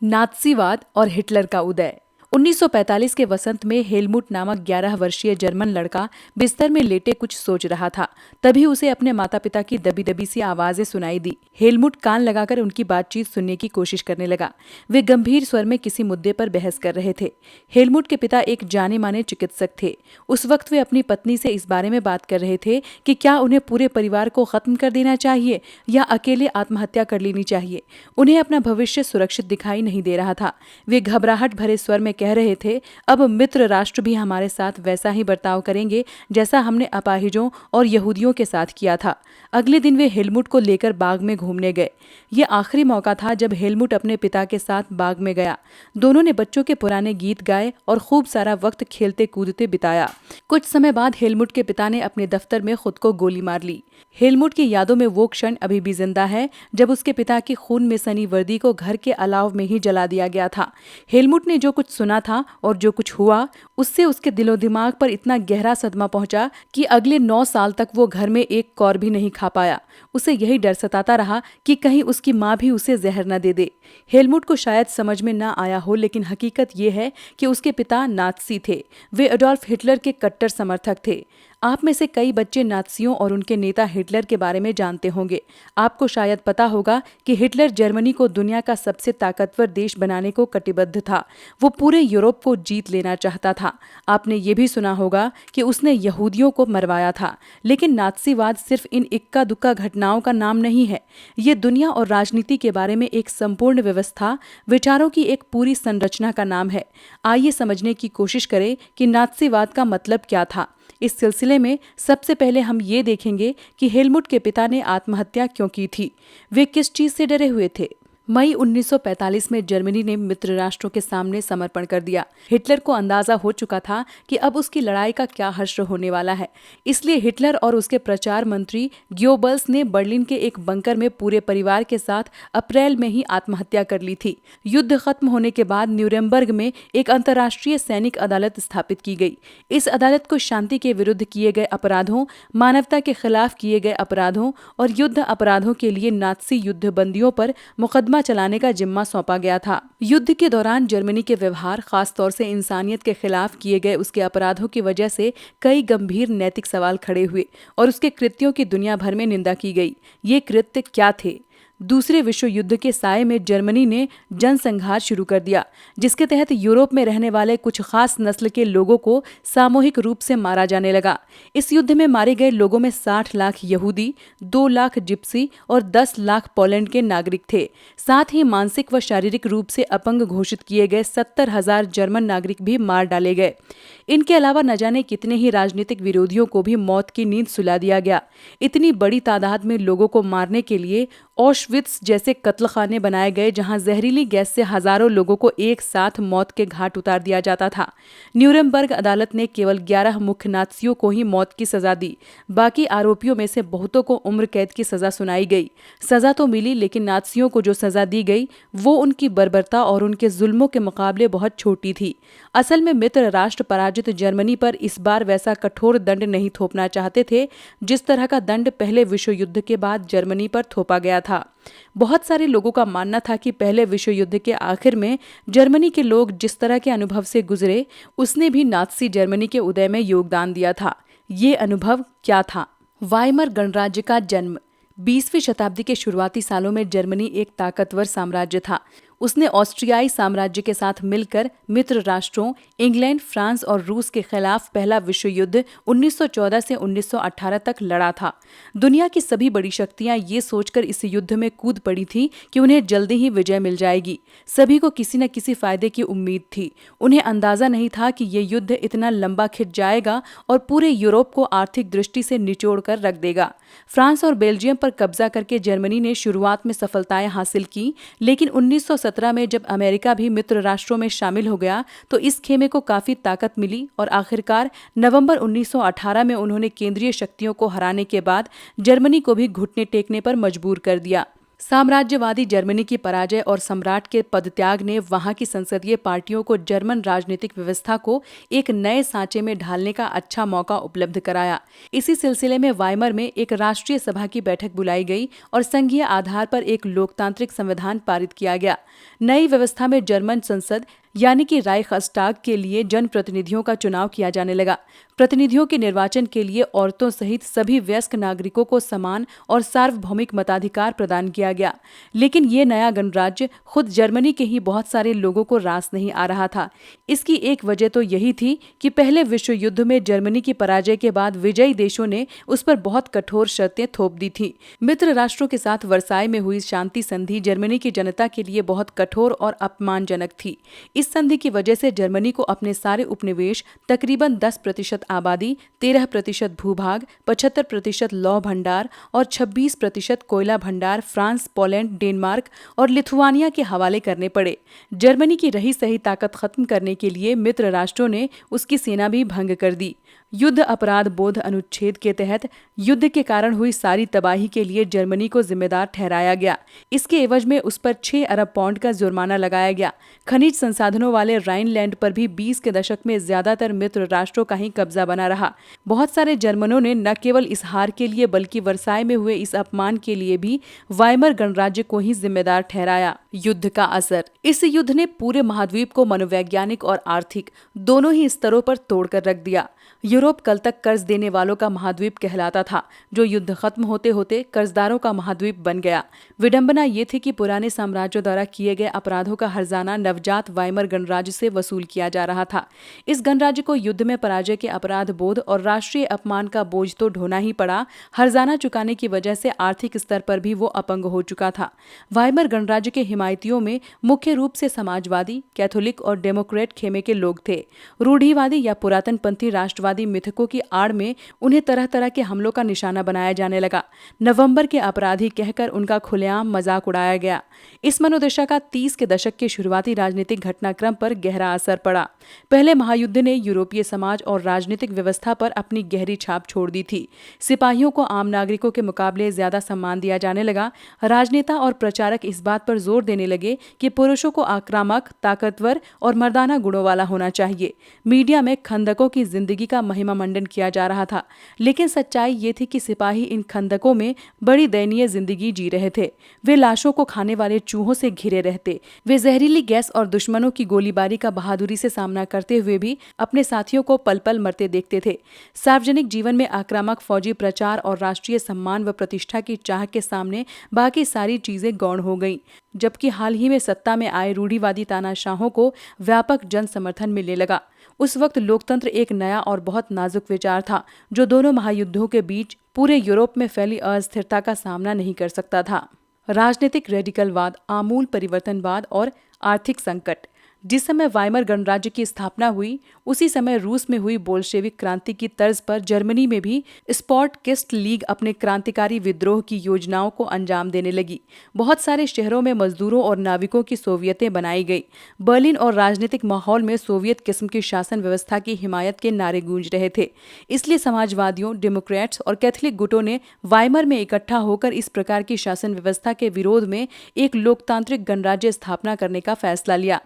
नात्सीवाद और हिटलर का उदय। 1945 के वसंत में हेलमुट नामक 11 वर्षीय जर्मन लड़का बिस्तर में लेटे कुछ सोच रहा था। तभी उसे अपने माता पिता की दबी दबी सी आवाजें सुनाई दी। हेलमुट कान लगाकर उनकी बातचीत सुनने की कोशिश करने लगा। वे गंभीर स्वर में किसी मुद्दे पर बहस कर रहे थे। हेलमुट के पिता एक जाने माने चिकित्सक थे। उस वक्त वे अपनी पत्नी से इस बारे में बात कर रहे थे कि क्या उन्हें पूरे परिवार को खत्म कर देना चाहिए या अकेले आत्महत्या कर लेनी चाहिए। उन्हें अपना भविष्य सुरक्षित दिखाई नहीं दे रहा था। वे घबराहट भरे स्वर में कह रहे थे, अब मित्र राष्ट्र भी हमारे साथ वैसा ही बर्ताव करेंगे जैसा हमने अपाहिजों और यहूदियों के साथ किया था। अगले दिन वे हेलमुट को लेकर बाग में घूमने गए। ये आखिरी मौका था जब हेलमुट अपने पिता के साथ बाग में गया। दोनों ने बच्चों के पुराने गीत गाए और खूब सारा वक्त खेलते कूदते बिताया। कुछ समय बाद हेलमुट के पिता ने अपने दफ्तर में खुद को गोली मार ली। हेलमुट की यादों में वो क्षण अभी भी जिंदा है जब उसके पिता की खून में सनी वर्दी को घर के अलाव में ही जला दिया गया था। हेलमुट ने जो कुछ सुना था और जो कुछ हुआ, उससे उसके दिलो दिमाग पर इतना गहरा सदमा पहुंचा कि अगले 9 साल तक वो घर में एक कौर भी नहीं खा पाया। उसे यही डर सताता रहा कि कहीं उसकी माँ भी उसे जहर न दे दे। हेलमुट को शायद समझ में न आया हो, लेकिन हकीकत ये है कि उसके पिता नात्सी थे। वे एडोल्फ हिटलर के कट्टर समर्थक थे। आप में से कई बच्चे नात्सियों और उनके नेता हिटलर के बारे में जानते होंगे। आपको शायद पता होगा कि हिटलर जर्मनी को दुनिया का सबसे ताकतवर देश बनाने को कटिबद्ध था। वो पूरे यूरोप को जीत लेना चाहता था। आपने ये भी सुना होगा कि उसने यहूदियों को मरवाया था। लेकिन नात्सीवाद सिर्फ इन इक्का दुक्का घटनाओं का नाम नहीं है। ये दुनिया और राजनीति के बारे में एक संपूर्ण व्यवस्था, विचारों की एक पूरी संरचना का नाम है। आइए समझने की कोशिश करें कि नात्सीवाद का मतलब क्या था। इस सिलसिले में सबसे पहले हम ये देखेंगे कि हेलमुट के पिता ने आत्महत्या क्यों की थी। वे किस चीज से डरे हुए थे। मई 1945 में जर्मनी ने मित्र राष्ट्रों के सामने समर्पण कर दिया। हिटलर को अंदाजा हो चुका था कि अब उसकी लड़ाई का क्या हश्र होने वाला है। इसलिए हिटलर और उसके प्रचार मंत्री ग्योबल्स ने बर्लिन के एक बंकर में पूरे परिवार के साथ अप्रैल में ही आत्महत्या कर ली थी। युद्ध खत्म होने के बाद न्यूरेमबर्ग में एक अंतर्राष्ट्रीय सैनिक अदालत स्थापित की गई। इस अदालत को शांति के विरुद्ध किए गए अपराधों, मानवता के खिलाफ किए गए अपराधों और युद्ध अपराधों के लिए नात्सी युद्ध बंदियों पर मुकदमा चलाने का जिम्मा सौंपा गया था। युद्ध के दौरान जर्मनी के व्यवहार, खास तौर से इंसानियत के खिलाफ किए गए उसके अपराधों की वजह से कई गंभीर नैतिक सवाल खड़े हुए और उसके कृत्यों की दुनिया भर में निंदा की गई। ये कृत्य क्या थे? दूसरे विश्व युद्ध के साये में जर्मनी ने जनसंहार शुरू कर दिया, जिसके तहत यूरोप में रहने वाले कुछ खास नस्ल के लोगों को सामूहिक रूप से मारा जाने लगा। इस युद्ध में मारे गए लोगों में 60 लाख यहूदी, 2 लाख जिप्सी और 10 लाख पोलैंड के नागरिक थे। साथ ही मानसिक व शारीरिक रूप से अपंग घोषित किए गए 70,000 जर्मन नागरिक भी मार डाले गए। इनके अलावा न जाने कितने ही राजनीतिक विरोधियों को भी मौत की नींद सुला दिया गया। इतनी बड़ी तादाद में लोगों को मारने के लिए ऑशविट्स जैसे कत्लखाने बनाए गए, जहां जहरीली गैस से हजारों लोगों को एक साथ मौत के घाट उतार दिया जाता था। न्यूरेमबर्ग अदालत ने केवल 11 मुख्य नात्सियों को ही मौत की सजा दी। बाकी आरोपियों में से बहुतों को उम्र कैद की सजा सुनाई गई। सजा तो मिली, लेकिन नात्सियों को जो सजा दी गई वो उनकी बर्बरता और उनके जुल्मों के मुकाबले बहुत छोटी थी। असल में मित्र राष्ट्र पराजित जर्मनी पर इस बार वैसा कठोर दंड नहीं थोपना चाहते थे जिस तरह का दंड पहले विश्व युद्ध के बाद जर्मनी पर थोपा गया था। बहुत सारे लोगों का मानना था कि पहले विश्व युद्ध के आखिर में जर्मनी के लोग जिस तरह के अनुभव से गुजरे, उसने भी नात्सी जर्मनी के उदय में योगदान दिया था। ये अनुभव क्या था? वाइमर गणराज्य का जन्म। 20वीं शताब्दी के शुरुआती सालों में जर्मनी एक ताकतवर साम्राज्य था। उसने ऑस्ट्रियाई साम्राज्य के साथ मिलकर मित्र राष्ट्रों इंग्लैंड, फ्रांस और रूस के खिलाफ पहला विश्व युद्ध 1914 से 1918 तक लड़ा था। दुनिया की सभी बड़ी शक्तियां ये सोचकर इस युद्ध में कूद पड़ी थी कि उन्हें जल्दी ही विजय मिल जाएगी। सभी को किसी न किसी फायदे की उम्मीद थी। उन्हें अंदाजा नहीं था कि ये युद्ध इतना लंबा खिंच जाएगा और पूरे यूरोप को आर्थिक दृष्टि से निचोड़ कर रख देगा। फ्रांस और बेल्जियम पर कब्जा करके जर्मनी ने शुरुआत में सफलताएं हासिल की, लेकिन 1917 में जब अमेरिका भी मित्र राष्ट्रों में शामिल हो गया तो इस खेमे को काफी ताकत मिली और आखिरकार नवंबर 1918 में उन्होंने केंद्रीय शक्तियों को हराने के बाद जर्मनी को भी घुटने टेकने पर मजबूर कर दिया। साम्राज्यवादी जर्मनी की पराजय और सम्राट के पदत्याग ने वहां की संसदीय पार्टियों को जर्मन राजनीतिक व्यवस्था को एक नए सांचे में ढालने का अच्छा मौका उपलब्ध कराया। इसी सिलसिले में वाइमर में एक राष्ट्रीय सभा की बैठक बुलाई गई और संघीय आधार पर एक लोकतांत्रिक संविधान पारित किया गया। नई व्यवस्था में जर्मन संसद यानी कि राइखस्टाग के लिए जनप्रतिनिधियों का चुनाव किया जाने लगा। प्रतिनिधियों के निर्वाचन के लिए औरतों सहित सभी वयस्क नागरिकों को समान और सार्वभौमिक मताधिकार प्रदान किया गया। लेकिन ये नया गणराज्य खुद जर्मनी के ही बहुत सारे लोगों को रास नहीं आ रहा था। इसकी एक वजह तो यही थी कि पहले विश्व युद्ध में जर्मनी की पराजय के बाद विजयी देशों ने उस पर बहुत कठोर शर्तें थोप दी थी। मित्र राष्ट्रों के साथ वर्साई में हुई शांति संधि जर्मनी की जनता के लिए बहुत कठोर और अपमानजनक थी। इस संधि की वजह से जर्मनी को अपने सारे उपनिवेश, तकरीबन 10% आबादी, 13% भूभाग, 75% लौह भंडार और 26% कोयला भंडार फ्रांस, पोलैंड, डेनमार्क और लिथुआनिया के हवाले करने पड़े। जर्मनी की रही सही ताकत खत्म करने के लिए मित्र राष्ट्रों ने उसकी सेना भी भंग कर दी। युद्ध अपराध बोध अनुच्छेद के तहत युद्ध के कारण हुई सारी तबाही के लिए जर्मनी को जिम्मेदार ठहराया गया। इसके एवज में उस पर 6 अरब पाउंड का जुर्माना लगाया गया। खनिज संसाधनों वाले राइनलैंड पर भी 20 के दशक में ज्यादातर मित्र राष्ट्रों का ही कब्जा बना रहा। बहुत सारे जर्मनों ने न केवल इस हार के लिए बल्कि वर्साई में हुए इस अपमान के लिए भी वाइमर गणराज्य को ही जिम्मेदार ठहराया। युद्ध का असर। इस युद्ध ने पूरे महाद्वीप को मनोवैज्ञानिक और आर्थिक दोनों ही स्तरों पर तोड़कर रख दिया। यूरोप कल तक कर्ज देने वालों का महाद्वीप कहलाता था, जो युद्ध खत्म होते होते कर्जदारों का महाद्वीप बन गया। विडंबना ये थी कि पुराने साम्राज्यों द्वारा किए गए अपराधों का हर्जाना नवजात वाइमर गणराज्य से वसूल किया जा रहा था। इस गणराज्य को युद्ध में पराजय के अपराध बोध और राष्ट्रीय अपमान का बोझ तो ढोना ही पड़ा, हर्जाना चुकाने की वजह से आर्थिक स्तर पर भी वो अपंग हो चुका था। वाइमर गणराज्य के हिमायतियों में मुख्य रूप से समाजवादी, कैथोलिक और डेमोक्रेट खेमे के लोग थे। रूढ़िवादी या पुरातनपंथी राष्ट्रवादी मिथकों की आड़ में उन्हें तरह तरह के हमलों का निशाना बनाया जाने लगा। नवंबर के अपराधी कहकर उनका खुलेआम मजाक उड़ाया गया। इस मनोदशा का 30 के दशक के शुरुआती राजनीतिक घटनाक्रम पर गहरा असर पड़ा। पहले महायुद्ध ने यूरोपीय समाज और राजनीतिक व्यवस्था पर अपनी गहरी छाप छोड़ दी थी। सिपाहियों को आम नागरिकों के मुकाबले ज्यादा सम्मान दिया जाने लगा। राजनेता और प्रचारक इस बात पर जोर देने लगे कि पुरुषों को आक्रामक, ताकतवर और मर्दाना गुणों वाला होना चाहिए। मीडिया में खंदकों की जिंदगी का महिमा मंडन किया जा रहा था, लेकिन सच्चाई ये थी कि सिपाही इन खंदकों में बड़ी दयनीय जिंदगी जी रहे थे। वे लाशों को खाने वाले चूहों से घिरे रहते। वे जहरीली गैस और दुश्मनों की गोलीबारी का बहादुरी से सामना करते हुए भी अपने साथियों को पल पल मरते देखते थे। सार्वजनिक जीवन में आक्रामक फौजी प्रचार और राष्ट्रीय सम्मान व प्रतिष्ठा की चाह के सामने बाकी सारी चीजें गौण हो गईं। जबकि हाल ही में सत्ता में आए रूढ़िवादी तानाशाहों को व्यापक जन समर्थन मिलने लगा। उस वक्त लोकतंत्र एक नया और बहुत नाजुक विचार था, जो दोनों महायुद्धों के बीच पूरे यूरोप में फैली अस्थिरता का सामना नहीं कर सकता था। राजनीतिक रेडिकलवाद, आमूल परिवर्तनवाद और आर्थिक संकट। जिस समय वाइमर गणराज्य की स्थापना हुई, उसी समय रूस में हुई बोल्शेविक क्रांति की तर्ज पर जर्मनी में भी स्पॉटकिस्ट लीग अपने क्रांतिकारी विद्रोह की योजनाओं को अंजाम देने लगी। बहुत सारे शहरों में मजदूरों और नाविकों की सोवियतें बनाई गई। बर्लिन और राजनीतिक माहौल में सोवियत किस्म की शासन व्यवस्था की हिमायत के नारे गूंज रहे थे। इसलिए समाजवादियों, डेमोक्रेट्स और कैथोलिक गुटों ने वाइमर में इकट्ठा होकर इस प्रकार की शासन व्यवस्था के विरोध में एक लोकतांत्रिक गणराज्य स्थापना करने का फैसला लिया।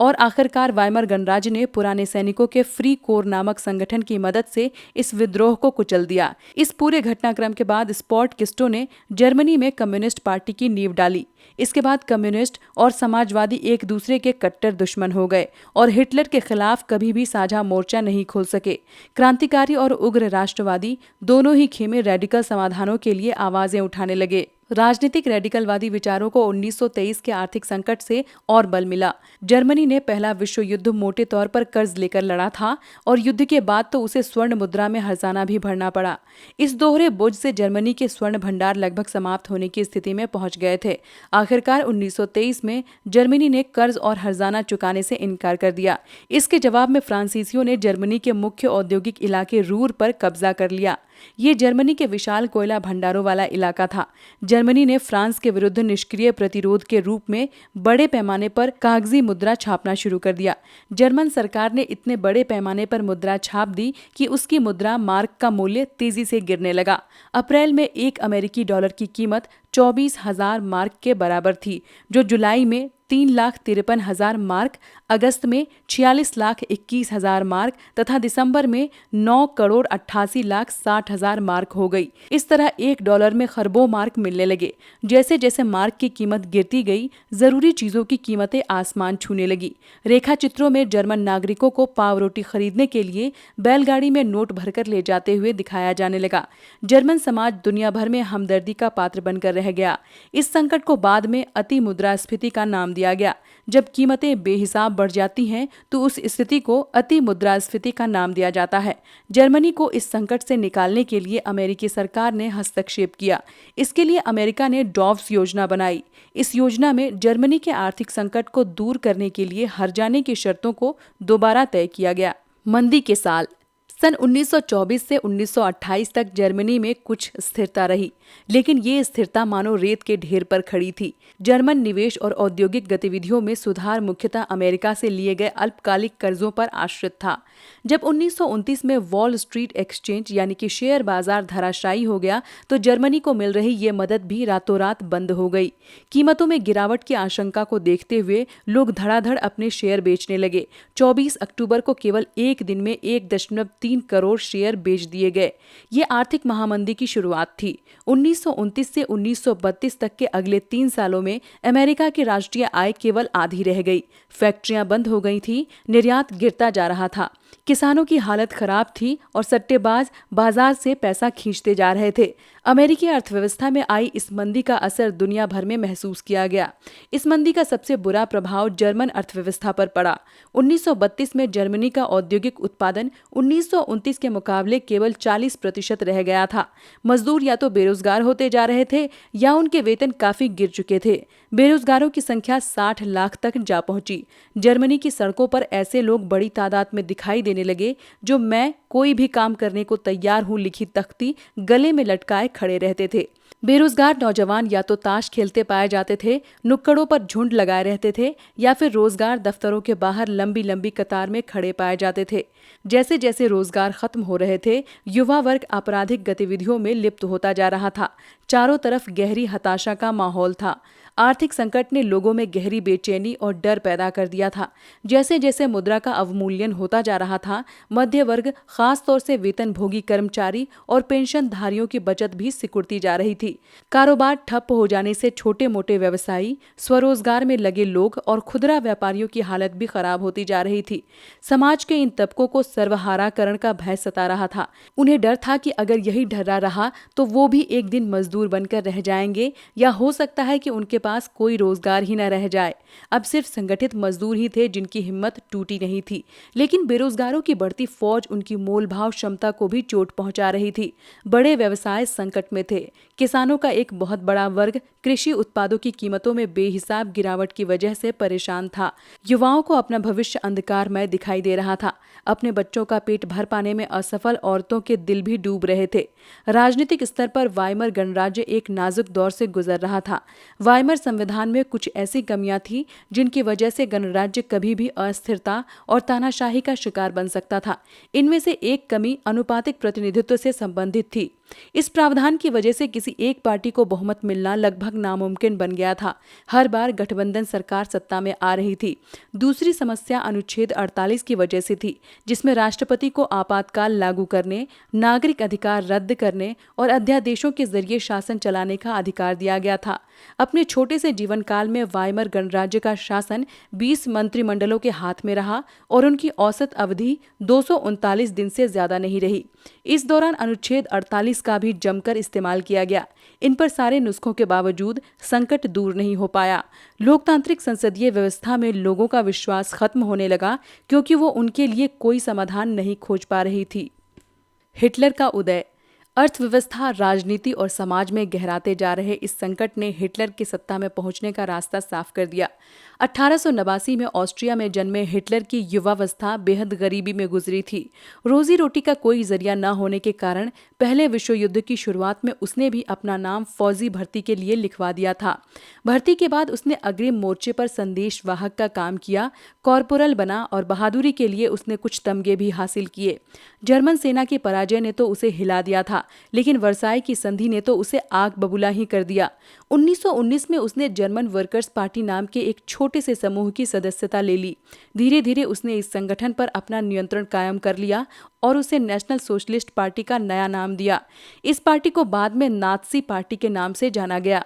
और आखिरकार वाइमर गणराज्य ने पुराने सैनिकों के फ्री कोर नामक संगठन की मदद से इस विद्रोह को कुचल दिया। इस पूरे घटनाक्रम के बाद स्पॉटकिस्टों ने जर्मनी में कम्युनिस्ट पार्टी की नींव डाली। इसके बाद कम्युनिस्ट और समाजवादी एक दूसरे के कट्टर दुश्मन हो गए और हिटलर के खिलाफ कभी भी साझा मोर्चा नहीं खोल सके। क्रांतिकारी और उग्र राष्ट्रवादी दोनों ही खेमे रेडिकल समाधानों के लिए आवाजें उठाने लगे। राजनीतिक रेडिकलवादी विचारों को 1923 के आर्थिक संकट से और बल मिला। जर्मनी ने पहला विश्व युद्ध मोटे तौर पर कर्ज लेकर लड़ा था और युद्ध के बाद तो उसे स्वर्ण मुद्रा में हर्जाना भी भरना पड़ा। इस दोहरे बोझ से जर्मनी के स्वर्ण भंडार लगभग समाप्त होने की स्थिति में पहुंच गए थे। आखिरकार 1923 में जर्मनी ने कर्ज और हर्जाना चुकाने से इनकार कर दिया। इसके जवाब में फ्रांसीसियों ने जर्मनी के मुख्य औद्योगिक इलाके रूर पर कब्जा कर लिया। ये जर्मनी के विशाल कोयला भंडारों वाला इलाका था। जर्मनी ने फ्रांस के विरुद्ध निष्क्रिय प्रतिरोध के रूप में बड़े पैमाने पर कागजी मुद्रा छापना शुरू कर दिया। जर्मन सरकार ने इतने बड़े पैमाने पर मुद्रा छाप दी कि उसकी मुद्रा मार्क का मूल्य तेजी से गिरने लगा। अप्रैल में 1 अमेरिकी डॉलर की कीमत 24,000 मार्क के बराबर थी, जो जुलाई में 3,53,000 मार्क, अगस्त में 46,21,000 मार्क तथा दिसंबर में 9,88,60,000 मार्क हो गई। इस तरह $1 में खरबों मार्क मिलने लगे। जैसे जैसे मार्क की कीमत गिरती गई, जरूरी चीजों की कीमतें आसमान छूने लगी। रेखा चित्रों में जर्मन नागरिकों को पाव रोटी खरीदने के लिए बैलगाड़ी में नोट भरकर ले जाते हुए दिखाया जाने लगा। जर्मन समाज दुनिया भर में हमदर्दी का पात्र बनकर रह गया। इस संकट को बाद में अति मुद्रास्फीति का नाम दिया गया। जब कीमतें बेहिसाब बढ़ जाती हैं तो उस स्थिति को अति मुद्रास्फीति का नाम दिया जाता है। जर्मनी को इस संकट से निकालने के लिए अमेरिकी सरकार ने हस्तक्षेप किया। इसके लिए अमेरिका ने डॉव्स योजना बनाई। इस योजना में जर्मनी के आर्थिक संकट को दूर करने के लिए हर्जाने की शर्तों को दोबारा तय किया गया। मंदी के साल सन 1924 से 1928 तक जर्मनी में कुछ स्थिरता रही, लेकिन ये स्थिरता मानो रेत के ढेर पर खड़ी थी। जर्मन निवेश और औद्योगिक गतिविधियों में सुधार मुख्यतः अमेरिका से लिए गए अल्पकालिक कर्जों पर आश्रित था। जब 1929 में वॉल स्ट्रीट एक्सचेंज यानी कि शेयर बाजार धराशायी हो गया तो जर्मनी को मिल रही ये मदद भी रातों रात बंद हो गई। कीमतों में गिरावट की आशंका को देखते हुए लोग धड़ाधड़ अपने शेयर बेचने लगे। 24 अक्टूबर को केवल एक दिन में 1.3 करोड़ शेयर बेच दिए गए। ये आर्थिक महामंदी की शुरुआत थी। 1929 से 1932 तक के अगले 3 सालों में अमेरिका की राष्ट्रीय आय केवल आधी रह गई। फैक्ट्रियां बंद हो गई थी, निर्यात गिरता जा रहा था, किसानों की हालत खराब थी और सट्टेबाज बाजार से पैसा खींचते जा रहे थे। अमेरिकी अर्थव्यवस्था में आई इस मंदी का असर दुनिया भर में महसूस किया गया। इस मंदी का सबसे बुरा प्रभाव जर्मन अर्थव्यवस्था पर पड़ा। 1932 में जर्मनी का औद्योगिक उत्पादन 1929 के मुकाबले केवल 40% रह गया था। मजदूर या तो बेरोजगार होते जा रहे थे या उनके वेतन काफी गिर चुके थे। बेरोजगारों की संख्या 60 लाख तक जा पहुंची। जर्मनी की सड़कों पर ऐसे लोग बड़ी तादाद में दिखाई देने लगे जो मैं कोई भी काम करने को तैयार हूं लिखी तख्ती गले में लटकाए खड़े रहते थे। बेरोजगार नौजवान या तो ताश खेलते पाए जाते थे, नुक्कड़ों पर झुंड लगाए रहते थे या फिर रोजगार दफ्तरों के बाहर लंबी लंबी कतार में खड़े पाए जाते थे। जैसे जैसे रोजगार खत्म हो रहे थे, युवा वर्ग आपराधिक गतिविधियों में लिप्त होता जा रहा था। चारों तरफ गहरी हताशा का माहौल था। आर्थिक संकट ने लोगों में गहरी बेचैनी और डर पैदा कर दिया था। जैसे जैसे मुद्रा का अवमूल्यन होता जा रहा था, मध्य वर्ग, खास तौर से वेतनभोगी कर्मचारी और पेंशनधारियों की बचत भी सिकुड़ती जा रही थी। कारोबार ठप हो जाने से छोटे मोटे व्यवसायी, स्वरोजगार में लगे लोग और खुदरा व्यापारियों की हालत भी खराब होती जा रही थी। समाज के इन तबकों को सर्वहाराकरण का भय सता रहा था। उन्हें डर था कि अगर यही ढर्रा रहा तो वो भी एक दिन मजदूर बनकर रह जाएंगे या हो सकता है कि उनके पास कोई रोजगार ही न रह जाए। अब सिर्फ संगठित मजदूर ही थे जिनकी हिम्मत टूटी नहीं थी, लेकिन बेरोजगारों की बढ़ती फौज उनकी मोलभाव क्षमता को भी चोट पहुंचा रही थी। बड़े व्यवसाय संकट में थे। किसानों का एक बहुत बड़ा वर्ग कृषि उत्पादों की कीमतों में बेहिसाब गिरावट की वजह से परेशान था। युवाओं को अपना भविष्य अंधकारमय दिखाई दे रहा था। अपने बच्चों का पेट भर पाने में असफल औरतों के दिल भी डूब रहे थे। राजनीतिक स्तर पर वाइमर गणराज्य एक नाजुक दौर से गुजर रहा था। वाइमर संविधान में कुछ ऐसी कमियां थी जिनकी वजह से गणराज्य कभी भी अस्थिरता और तानाशाही का शिकार बन सकता था। इनमें से एक कमी अनुपातिक प्रतिनिधित्व से संबंधित थी। इस प्रावधान की वजह से किसी एक पार्टी को बहुमत मिलना लगभग नामुमकिन बन गया था। हर बार गठबंधन सरकार सत्ता में आ रही थी। दूसरी समस्या अनुच्छेद 48 की वजह से थी, जिसमें राष्ट्रपति को आपातकाल लागू करने, नागरिक अधिकार रद्द करने और अध्यादेशों के जरिए शासन चलाने का अधिकार दिया गया था। अपने छोटे से जीवन काल में वाइमर गणराज्य का शासन 20 मंत्रिमंडलों के हाथ में रहा और उनकी औसत अवधि 239 दिन से ज्यादा नहीं रही। इस दौरान अनुच्छेद 48 का भी जमकर इस्तेमाल किया गया। इन पर सारे नुस्खों के बावजूद संकट दूर नहीं हो पाया। लोकतांत्रिक संसदीय व्यवस्था में लोगों का विश्वास खत्म होने लगा क्योंकि वो उनके लिए कोई समाधान नहीं खोज पा रही थी। हिटलर का उदय। अर्थव्यवस्था, राजनीति और समाज में गहराते जा रहे इस संकट ने हिटलर की सत्ता में पहुंचने का रास्ता साफ कर दिया। 1889 में ऑस्ट्रिया में जन्मे हिटलर की युवावस्था बेहद गरीबी में गुजरी थी। रोजी रोटी का कोई जरिया न होने के कारण पहले विश्व युद्ध की शुरुआत में उसने भी अपना नाम फौजी भर्ती के लिए लिखवा दिया था। भर्ती के बाद उसने अग्रिम मोर्चे पर संदेशवाहक का काम किया, कॉर्पोरल बना और बहादुरी के लिए उसने कुछ तमगे भी हासिल किए। जर्मन सेना की पराजय ने तो उसे हिला दिया था। लेकिन वर्साई की संधि ने तो उसे आग बबूला ही कर दिया। 1919 में उसने जर्मन वर्कर्स पार्टी नाम के एक छोटे से समूह की सदस्यता ले ली। धीरे धीरे उसने इस संगठन पर अपना नियंत्रण कायम कर लिया और उसे नेशनल सोशलिस्ट पार्टी का नया नाम दिया। इस पार्टी को बाद में नात्सी पार्टी के नाम से जाना गया।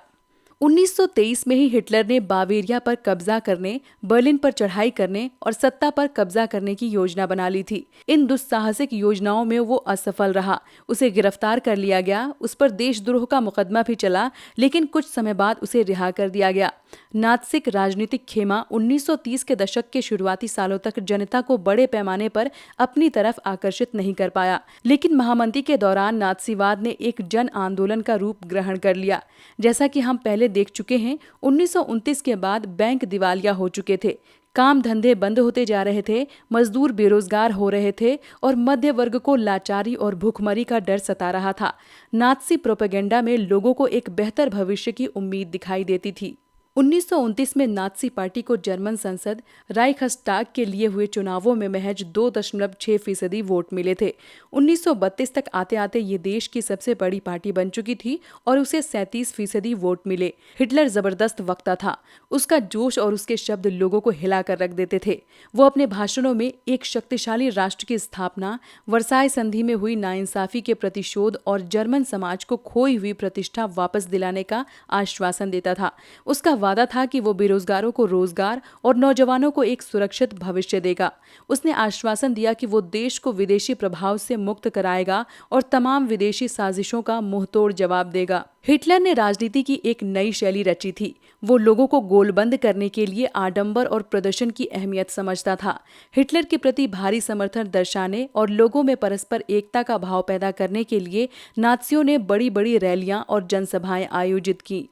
1923 में ही हिटलर ने बावेरिया पर कब्जा करने, बर्लिन पर चढ़ाई करने और सत्ता पर कब्जा करने की योजना बना ली थी। इन दुस्साहसिक योजनाओं में वो असफल रहा। उसे गिरफ्तार कर लिया गया, उस पर देशद्रोह का मुकदमा भी चला, लेकिन कुछ समय बाद उसे रिहा कर दिया गया। नात्सिक राजनीतिक खेमा 1930 के दशक के शुरुआती सालों तक जनता को बड़े पैमाने पर अपनी तरफ आकर्षित नहीं कर पाया, लेकिन महामंदी के दौरान नात्सीवाद ने एक जन आंदोलन का रूप ग्रहण कर लिया। जैसा कि हम पहले देख चुके हैं, 1929 के बाद बैंक दिवालिया हो चुके थे, काम धंधे बंद होते जा रहे थे, मजदूर बेरोजगार हो रहे थे और मध्य वर्ग को लाचारी और भूखमरी का डर सता रहा था। नात्सी प्रोपेगेंडा में लोगों को एक बेहतर भविष्य की उम्मीद दिखाई देती थी। 1929 में नात्सी पार्टी को जर्मन संसद राइखस्टाग के लिए हुए चुनावों में महज 2.6% वोट मिले थे। 1932 तक आते आते ये देश की सबसे बड़ी पार्टी बन चुकी थी और उसे 37% वोट मिले। हिटलर जबरदस्त वक्ता था। उसका जोश और उसके शब्द लोगों को हिला कर रख देते थे। वो अपने भाषणों में एक शक्तिशाली राष्ट्र की स्थापना, वर्साई संधि में हुई नाइंसाफी के प्रतिशोध और जर्मन समाज को खोई हुई प्रतिष्ठा वापस दिलाने का आश्वासन देता था। उसका वादा था कि वो बेरोजगारों को रोजगार और नौजवानों को एक सुरक्षित भविष्य देगा। उसने आश्वासन दिया कि वो देश को विदेशी प्रभाव से मुक्त कराएगा और तमाम विदेशी साजिशों का मुंहतोड़ जवाब देगा। हिटलर ने राजनीति की एक नई शैली रची थी। वो लोगों को गोलबंद करने के लिए आडंबर और प्रदर्शन की अहमियत समझता था। हिटलर के प्रति भारी समर्थन दर्शाने और लोगों में परस्पर एकता का भाव पैदा करने के लिए नात्सियों ने बड़ी बड़ी रैलियां और जनसभाएं आयोजित की।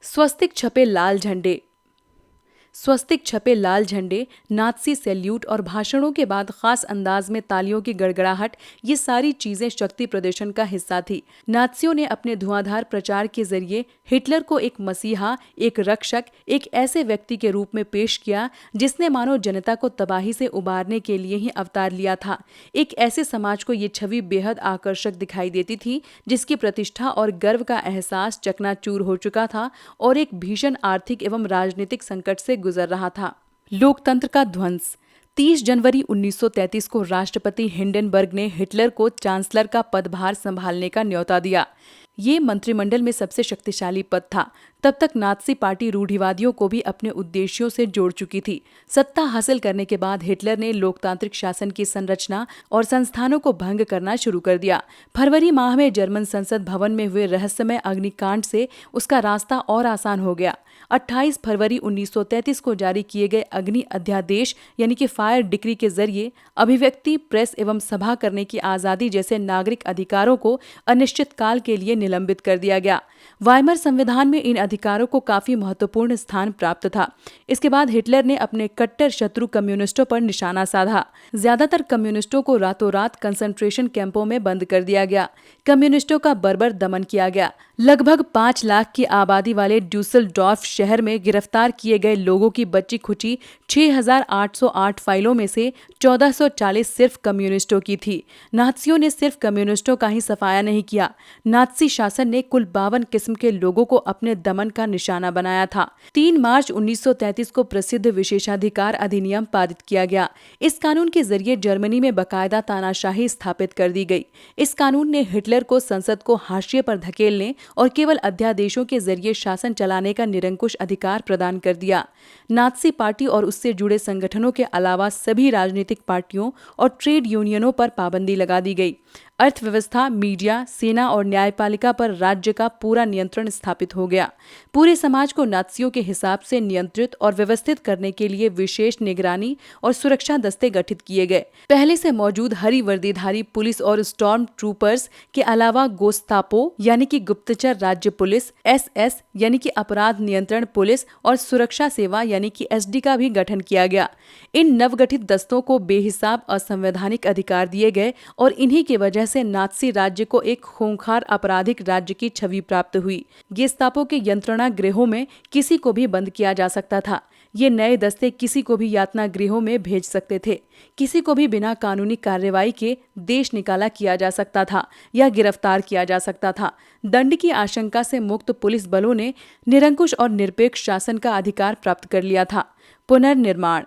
स्वस्तिक छपे लाल झंडे। स्वस्तिक छपे लाल झंडे, नात्सी सैल्यूट और भाषणों के बाद खास अंदाज में तालियों की गड़गड़ाहट, ये सारी चीजें शक्ति प्रदर्शन का हिस्सा थी। नात्सियों ने अपने धुआंधार प्रचार के जरिए हिटलर को एक मसीहा, एक रक्षक, एक ऐसे व्यक्ति के रूप में पेश किया जिसने मानव जनता को तबाही से उबारने के लिए ही अवतार लिया था। एक ऐसे समाज को ये छवि बेहद आकर्षक दिखाई देती थी जिसकी प्रतिष्ठा और गर्व का एहसास चकनाचूर हो चुका था और एक भीषण आर्थिक एवं राजनीतिक संकट से गुजर रहा था। लोकतंत्र का ध्वंस। 30 जनवरी 1933 को राष्ट्रपति हिंडनबर्ग ने हिटलर को चांसलर का पदभार संभालने का न्योता दिया। ये मंत्रिमंडल में सबसे शक्तिशाली पद था। तब तक नात्सी पार्टी रूढ़िवादियों को भी अपने उद्देश्यों से जोड़ चुकी थी। सत्ता हासिल करने के बाद हिटलर ने लोकतांत्रिक शासन की संरचना और संस्थानों को भंग करना शुरू कर दिया। फरवरी माह में जर्मन संसद भवन में हुए रहस्यमय अग्निकांड से उसका रास्ता और आसान हो गया। 28 फरवरी 1933 को जारी किए गए अग्नि अध्यादेश यानी कि फायर डिक्री के जरिए अभिव्यक्ति, प्रेस एवं सभा करने की आजादी जैसे नागरिक अधिकारों को अनिश्चित काल के लिए निलंबित कर दिया गया। वाइमर संविधान में इन अधिकारों को काफी महत्वपूर्ण स्थान प्राप्त था। इसके बाद हिटलर ने अपने कट्टर शत्रु कम्युनिस्टों पर निशाना साधा। ज्यादातर कम्युनिस्टों को रातों रात कंसंट्रेशन कैंपों में बंद कर दिया गया। कम्युनिस्टों का बर्बर दमन किया गया। लगभग 5 लाख की आबादी वाले ड्यूसलडॉर्फ शहर में गिरफ्तार किए गए लोगों की बची खुची 6,808 फाइलों में से 1440 सिर्फ कम्युनिस्टों की थी। नात्सियों ने सिर्फ कम्युनिस्टों का ही सफाया नहीं किया। नात्सी शासन ने कुल 52 किस्म के लोगों को अपने दमन का निशाना बनाया था। 3 मार्च 1933 को प्रसिद्ध विशेषाधिकार अधिनियम पारित किया गया। इस कानून के जरिए जर्मनी में बाकायदा तानाशाही स्थापित कर दी गई। इस कानून ने हिटलर को संसद को हाशिए पर धकेलने और केवल अध्यादेशों के जरिए शासन चलाने का निरंकुश अधिकार प्रदान कर दिया। नात्सी पार्टी और उससे जुड़े संगठनों के अलावा सभी राजनीतिक पार्टियों और ट्रेड यूनियनों पर पाबंदी लगा दी गई। अर्थव्यवस्था, मीडिया, सेना और न्यायपालिका पर राज्य का पूरा नियंत्रण स्थापित हो गया। पूरे समाज को नात्सियों के हिसाब से नियंत्रित और व्यवस्थित करने के लिए विशेष निगरानी और सुरक्षा दस्ते गठित किए गए। पहले से मौजूद हरी वर्दीधारी पुलिस और स्टॉर्म ट्रूपर्स के अलावा गोस्तापो यानी कि गुप्तचर राज्य पुलिस, SS यानी कि अपराध नियंत्रण पुलिस और सुरक्षा सेवा यानी कि SD का भी गठन किया गया। इन नवगठित दस्तों को बेहिसाब असंवैधानिक अधिकार दिए गए और इन्हीं की वजह से नात्सी राज्य को एक खूंखार आपराधिक राज्य की छवि प्राप्त हुई। गेस्तापो के यंत्रणा गृहों में किसी को भी बंद किया जा सकता था। ये नए दस्ते किसी को भी यातना गृहों में भेज सकते थे। किसी को भी बिना कानूनी कार्रवाई के देश निकाला किया जा सकता था या गिरफ्तार किया जा सकता था। दंड की आशंका से मुक्त पुलिस बलों ने निरंकुश और निरपेक्ष शासन का अधिकार प्राप्त कर लिया था। पुनर्निर्माण।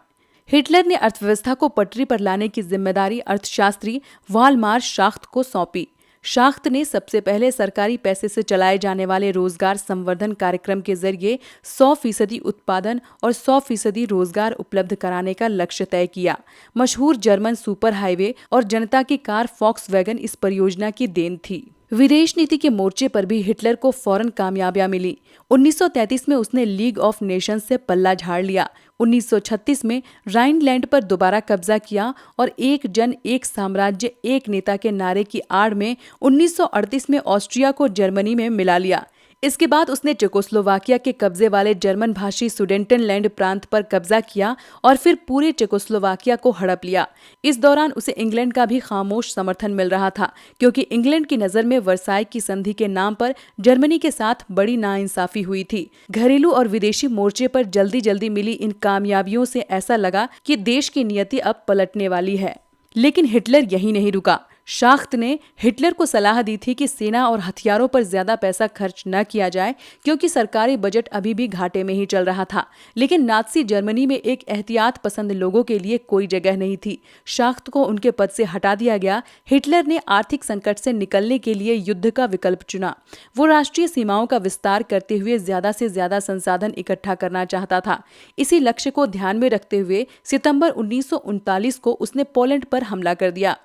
हिटलर ने अर्थव्यवस्था को पटरी पर लाने की जिम्मेदारी अर्थशास्त्री वालमार शाख्त को सौंपी। शाख्त ने सबसे पहले सरकारी पैसे से चलाए जाने वाले रोजगार संवर्धन कार्यक्रम के जरिए 100% उत्पादन और 100% रोजगार उपलब्ध कराने का लक्ष्य तय किया। मशहूर जर्मन सुपर हाईवे और जनता की कार फॉक्सवैगन इस परियोजना की देन थी। विदेश नीति के मोर्चे पर भी हिटलर को फौरन कामयाबियां मिली। 1933 में उसने लीग ऑफ नेशंस से पल्ला झाड़ लिया। 1936 में राइनलैंड पर दोबारा कब्जा किया और एक जन एक साम्राज्य एक नेता के नारे की आड़ में 1938 में ऑस्ट्रिया को जर्मनी में मिला लिया। इसके बाद उसने चेकोस्लोवाकिया के कब्जे वाले जर्मन भाषी सुडेंटनलैंड प्रांत पर कब्जा किया और फिर पूरे चेकोस्लोवाकिया को हड़प लिया। इस दौरान उसे इंग्लैंड का भी खामोश समर्थन मिल रहा था, क्योंकि इंग्लैंड की नजर में वर्साई की संधि के नाम पर जर्मनी के साथ बड़ी नाइंसाफी हुई थी। घरेलू और विदेशी मोर्चे पर जल्दी जल्दी मिली इन कामयाबियों से ऐसा लगा कि देश की नियति अब पलटने वाली है। लेकिन हिटलर यहीं नहीं रुका। शाख्त ने हिटलर को सलाह दी थी कि सेना और हथियारों पर ज्यादा पैसा खर्च न किया जाए, क्योंकि सरकारी बजट अभी भी घाटे में ही चल रहा था। लेकिन नात्सी जर्मनी में एक एहतियात पसंद लोगों के लिए कोई जगह नहीं थी। शाख्त को उनके पद से हटा दिया गया। हिटलर ने आर्थिक संकट से निकलने के लिए युद्ध का विकल्प चुना। वो राष्ट्रीय सीमाओं का विस्तार करते हुए ज्यादा से ज्यादा संसाधन इकट्ठा करना चाहता था। इसी लक्ष्य को ध्यान में रखते हुए सितंबर 1939 को उसने पोलैंड पर हमला कर दिया।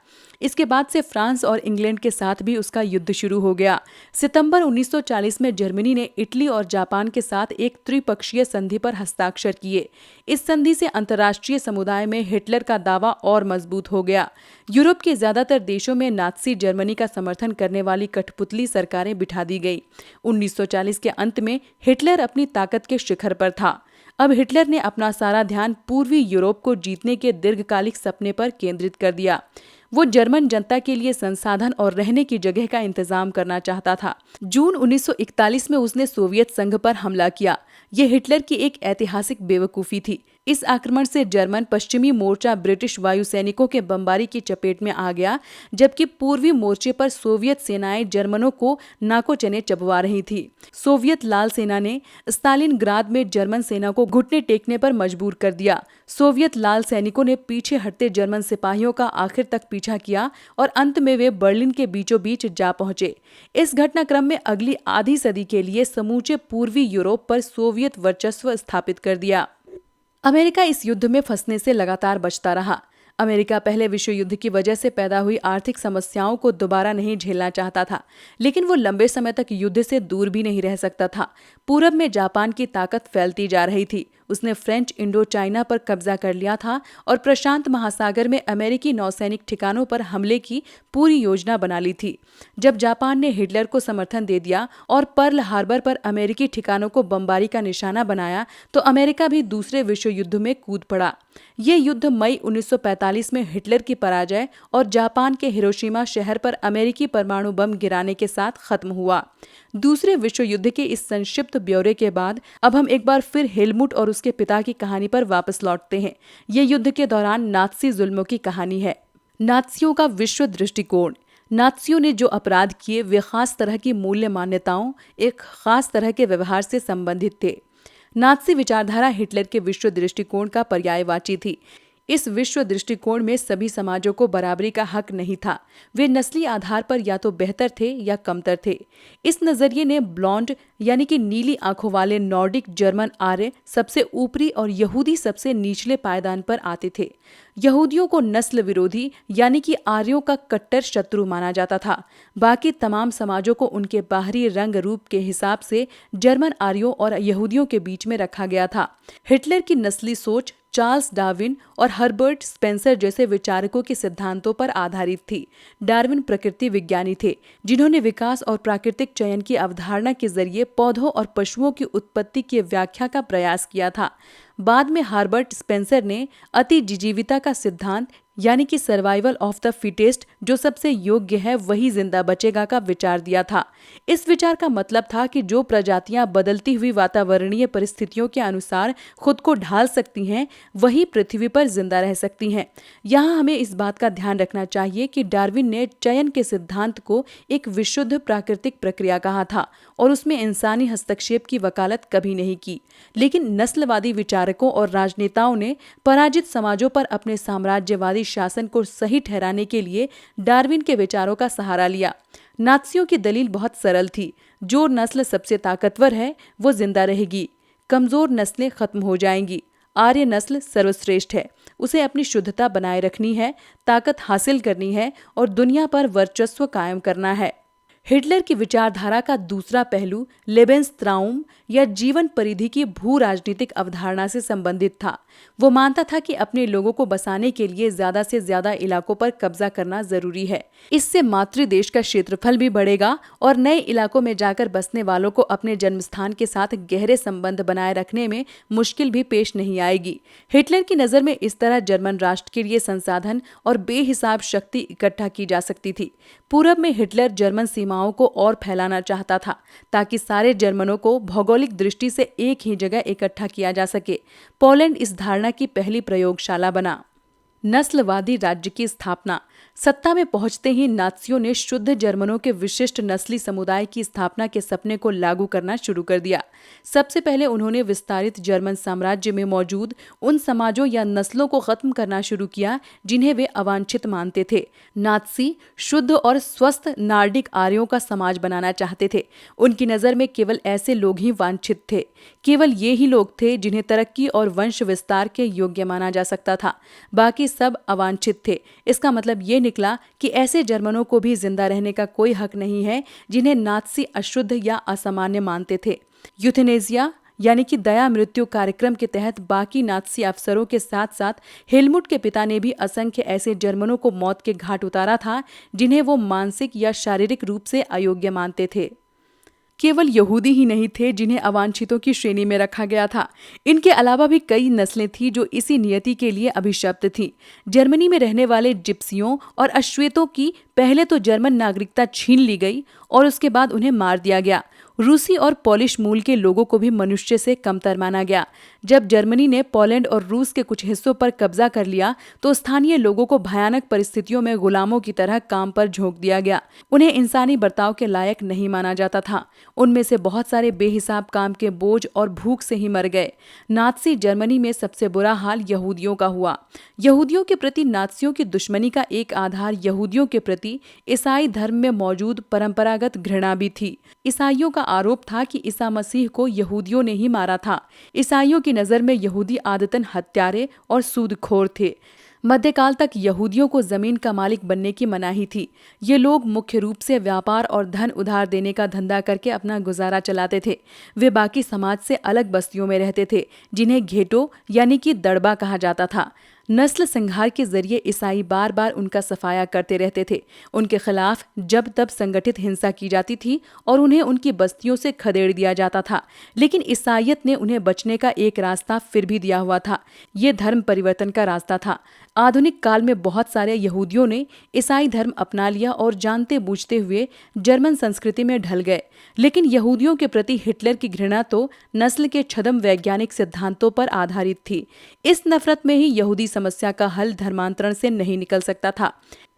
इसके बाद से फ्रांस और इंग्लैंड के साथ भी उसका युद्ध शुरू हो गया। सितंबर 1940 में जर्मनी ने इटली और जापान के साथ एक त्रिपक्षीय संधि पर हस्ताक्षर किए। इस संधि से अंतर्राष्ट्रीय समुदाय में हिटलर का दावा और मजबूत हो गया। यूरोप के ज्यादातर देशों में नात्सी जर्मनी का समर्थन करने वाली कठपुतली सरकारें बिठा दी गई। 1940 के अंत में हिटलर अपनी ताकत के शिखर पर था। अब हिटलर ने अपना सारा ध्यान पूर्वी यूरोप को जीतने के दीर्घकालिक सपने पर केंद्रित कर दिया। वो जर्मन जनता के लिए संसाधन और रहने की जगह का इंतजाम करना चाहता था। जून 1941 में उसने सोवियत संघ पर हमला किया। ये हिटलर की एक ऐतिहासिक बेवकूफ़ी थी। इस आक्रमण से जर्मन पश्चिमी मोर्चा ब्रिटिश वायुसैनिकों के बमबारी की चपेट में आ गया, जबकि पूर्वी मोर्चे पर सोवियत सेनाएं जर्मनों को नाको चने चबवा रही थी। सोवियत लाल सेना ने स्टालिनग्राद में जर्मन सेना को घुटने टेकने पर मजबूर कर दिया। सोवियत लाल सैनिकों ने पीछे हटते जर्मन सिपाहियों का आखिर तक पीछा किया और अंत में वे बर्लिन के बीचों बीच जा पहुंचे। इस घटनाक्रम में अगली आधी सदी के लिए समूचे पूर्वी यूरोप पर सोवियत वर्चस्व स्थापित कर दिया। अमेरिका इस युद्ध में फंसने से लगातार बचता रहा। अमेरिका पहले विश्व युद्ध की वजह से पैदा हुई आर्थिक समस्याओं को दोबारा नहीं झेलना चाहता था, लेकिन वो लंबे समय तक युद्ध से दूर भी नहीं रह सकता था। पूरब में जापान की ताकत फैलती जा रही थी। उसने फ्रेंच इंडो चाइना पर कब्जा कर लिया था और प्रशांत महासागर में अमेरिकी नौसैनिक ठिकानों पर हमले की पूरी योजना बना ली थी। जब जापान ने हिटलर को समर्थन दे दिया और पर्ल हार्बर पर अमेरिकी ठिकानों को बमबारी का निशाना बनाया, तो अमेरिका भी दूसरे विश्व युद्ध में कूद पड़ा। ये युद्ध मई 1945 में हिटलर की पराजय और जापान के हिरोशिमा शहर पर अमेरिकी परमाणु बम गिराने के साथ खत्म हुआ। दूसरे विश्व युद्ध के इस संक्षिप्त ब्यौरे के बाद अब हम एक बार फिर हेलमुट और उसके पिता की कहानी पर वापस लौटते हैं। ये युद्ध के दौरान नात्सी जुल्मों की कहानी है। नात्सियों का विश्व दृष्टिकोण। नात्सियों ने जो अपराध किए वे खास तरह की मूल्य मान्यताओं, एक खास तरह के व्यवहार से संबंधित थे। नात्सी विचारधारा हिटलर के विश्व दृष्टिकोण का पर्यायवाची थी। इस विश्व दृष्टिकोण में सभी समाजों को बराबरी का हक नहीं था। वे नस्ली आधार पर या तो बेहतर थे या कमतर थे। इस नजरिए ने ब्लॉन्ड यानी कि नीली आंखों वाले नॉर्डिक जर्मन आर्य सबसे ऊपरी और यहूदी सबसे निचले पायदान पर आते थे। यहूदियों को नस्ल विरोधी यानी कि आर्यों का कट्टर शत्रु माना जाता था। बाकी तमाम समाजों को उनके बाहरी रंग रूप के हिसाब से जर्मन आर्यों और यहूदियों के बीच में रखा गया था। हिटलर की नस्ली सोच चार्ल्स डार्विन और हर्बर्ट स्पेंसर जैसे विचारकों के सिद्धांतों पर आधारित थी। डार्विन प्रकृति विज्ञानी थे, जिन्होंने विकास और प्राकृतिक चयन की अवधारणा के जरिए पौधों और पशुओं की उत्पत्ति की व्याख्या का प्रयास किया था। बाद में हर्बर्ट स्पेंसर ने अतिजीविता का सिद्धांत यानी कि सर्वाइवल ऑफ द फिटेस्ट, जो सबसे योग्य है वही जिंदा बचेगा का विचार दिया था। इस विचार का मतलब था कि जो प्रजातियां बदलती हुई वातावरणीय परिस्थितियों के अनुसार खुद को ढाल सकती हैं वही पृथ्वी पर जिंदा रह सकती हैं। यहाँ हमें इस बात का ध्यान रखना चाहिए कि डार्विन ने चयन के सिद्धांत को एक विशुद्ध प्राकृतिक प्रक्रिया कहा था और उसमें इंसानी हस्तक्षेप की वकालत कभी नहीं की। लेकिन नस्लवादी विचारकों और राजनेताओं ने पराजित समाजों पर अपने साम्राज्यवादी शासन को सही ठहराने के लिए डार्विन के विचारों का सहारा लिया। नात्सियों की दलील बहुत सरल थी। जो नस्ल सबसे ताकतवर है वो जिंदा रहेगी, कमजोर नस्लें खत्म हो जाएंगी। आर्य नस्ल सर्वश्रेष्ठ है, उसे अपनी शुद्धता बनाए रखनी है, ताकत हासिल करनी है और दुनिया पर वर्चस्व कायम करना है। हिटलर की विचारधारा का दूसरा पहलू लेबेंसत्राउम या जीवन परिधि की भू राजनीतिक अवधारणा से संबंधित था। वो मानता था कि अपने लोगों को बसाने के लिए ज्यादा से ज्यादा इलाकों पर कब्जा करना जरूरी है। इससे मातृदेश का क्षेत्रफल भी बढ़ेगा और नए इलाकों में जाकर बसने वालों को अपने जन्मस्थान के साथ गहरे संबंध बनाए रखने में मुश्किल भी पेश नहीं आएगी। हिटलर की नजर में इस तरह जर्मन राष्ट्र के लिए संसाधन और बेहिसाब शक्ति इकट्ठा की जा सकती थी। पूरब में हिटलर जर्मन सीमाओं को और फैलाना चाहता था ताकि सारे जर्मनों को भौगोलिक दृष्टि से एक ही जगह इकट्ठा किया जा सके। पोलैंड इस धारणा की पहली प्रयोगशाला बना। नस्लवादी राज्य की स्थापना। सत्ता में पहुंचते ही नात्सियों ने शुद्ध जर्मनों के विशिष्ट नस्ली समुदाय की स्थापना के सपने को लागू करना शुरू कर दिया। सबसे पहले उन्होंने विस्तारित जर्मन साम्राज्य में मौजूद उन समाजों या नस्लों को खत्म करना शुरू किया जिन्हें वे अवांछित मानते थे। नात्सी शुद्ध और स्वस्थ नार्डिक आर्यों का समाज बनाना चाहते थे। उनकी नजर में केवल ऐसे लोग ही वांछित थे। केवल ये ही लोग थे जिन्हें तरक्की और वंश विस्तार के योग्य माना जा सकता था। बाकी सब अवांछित थे। इसका मतलब ये निकला कि ऐसे जर्मनों को भी जिंदा रहने का कोई हक नहीं है जिन्हें नात्सी अशुद्ध या असामान्य मानते थे। यूथेनेसिया यानी कि दया मृत्यु कार्यक्रम के तहत बाकी नात्सी अफसरों के साथ साथ हेलमुट के पिता ने भी असंख्य ऐसे जर्मनों को मौत के घाट उतारा था जिन्हें वो मानसिक या शारीरिक रूप से अयोग्य मानते थे। केवल यहूदी ही नहीं थे जिन्हें अवांछितों की श्रेणी में रखा गया था। इनके अलावा भी कई नस्लें थीं जो इसी नियति के लिए अभिशप्त थीं। जर्मनी में रहने वाले जिप्सियों और अश्वेतों की पहले तो जर्मन नागरिकता छीन ली गई और उसके बाद उन्हें मार दिया गया। रूसी और पोलिश मूल के लोगों को भी मनुष्य से कमतर माना गया। जब जर्मनी ने पोलैंड और रूस के कुछ हिस्सों पर कब्जा कर लिया तो स्थानीय लोगों को भयानक परिस्थितियों में गुलामों की तरह काम पर झोंक दिया गया। उन्हें इंसानी बर्ताव के लायक नहीं माना जाता था। उनमें से बहुत सारे बेहिसाब काम के बोझ और भूख से ही मर गए। नात्सी जर्मनी में सबसे बुरा हाल यहूदियों का हुआ। यहूदियों के प्रति नात्सियों की दुश्मनी का एक आधार यहूदियों के प्रति ईसाई धर्म में मौजूद परंपरागत घृणा भी थी। ईसाइयों का आरोप था कि ईसा मसीह को यहूदियों ने ही मारा था। ईसाइयों की नजर में यहूदी आदतन हत्यारे और सूदखोर थे। मध्यकाल तक यहूदियों को जमीन का मालिक बनने की मनाही थी। ये लोग मुख्य रूप से व्यापार और धन उधार देने का धंधा करके अपना गुजारा चलाते थे। वे बाकी समाज से अलग बस्तियों में रहते थे जिन्हें घेटो यानी कि दड़बा कहा जाता था। नस्ल संहार के जरिए ईसाई बार बार उनका सफाया करते रहते थे। उनके खिलाफ जब तब संगठित हिंसा की जाती थी और उन्हें उनकी बस्तियों से खदेड़ दिया जाता था। लेकिन ईसाईयत ने उन्हें बचने का एक रास्ता फिर भी दिया हुआ था। ये धर्म परिवर्तन का रास्ता था। आधुनिक काल में बहुत सारे यहूदियों ने ईसाई धर्म अपना लिया और जानते बूझते हुए जर्मन संस्कृति में ढल गए। लेकिन यहूदियों के प्रति हिटलर की घृणा तो नस्ल के छद्म वैज्ञानिक सिद्धांतों पर आधारित थी। इस नफरत में ही यहूदी समस्या का हल धर्मांतरण से नहीं निकल सकता था।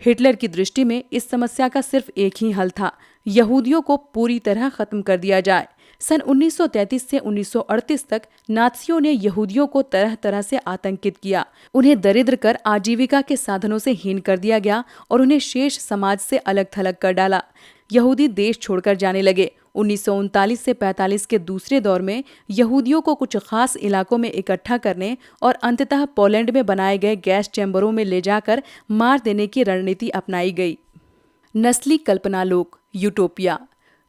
हिटलर की दृष्टि में इस समस्या का सिर्फ एक ही हल था, यहूदियों को पूरी तरह खत्म कर दिया जाए। सन 1933 से 1938 तक नात्सियों ने यहूदियों को तरह तरह से आतंकित किया। उन्हें दरिद्र कर आजीविका के साधनों से हीन कर दिया गया और उन्हें शेष समाज से अलग थलग कर डाला। यहूदी देश छोड़कर जाने लगे। 1939 से 45 के दूसरे दौर में यहूदियों को कुछ खास इलाकों में इकट्ठा करने और अंततः पोलैंड में बनाए गए गैस चैम्बरों में ले जाकर मार देने की रणनीति अपनाई गई। नस्ली कल्पनालोक यूटोपिया।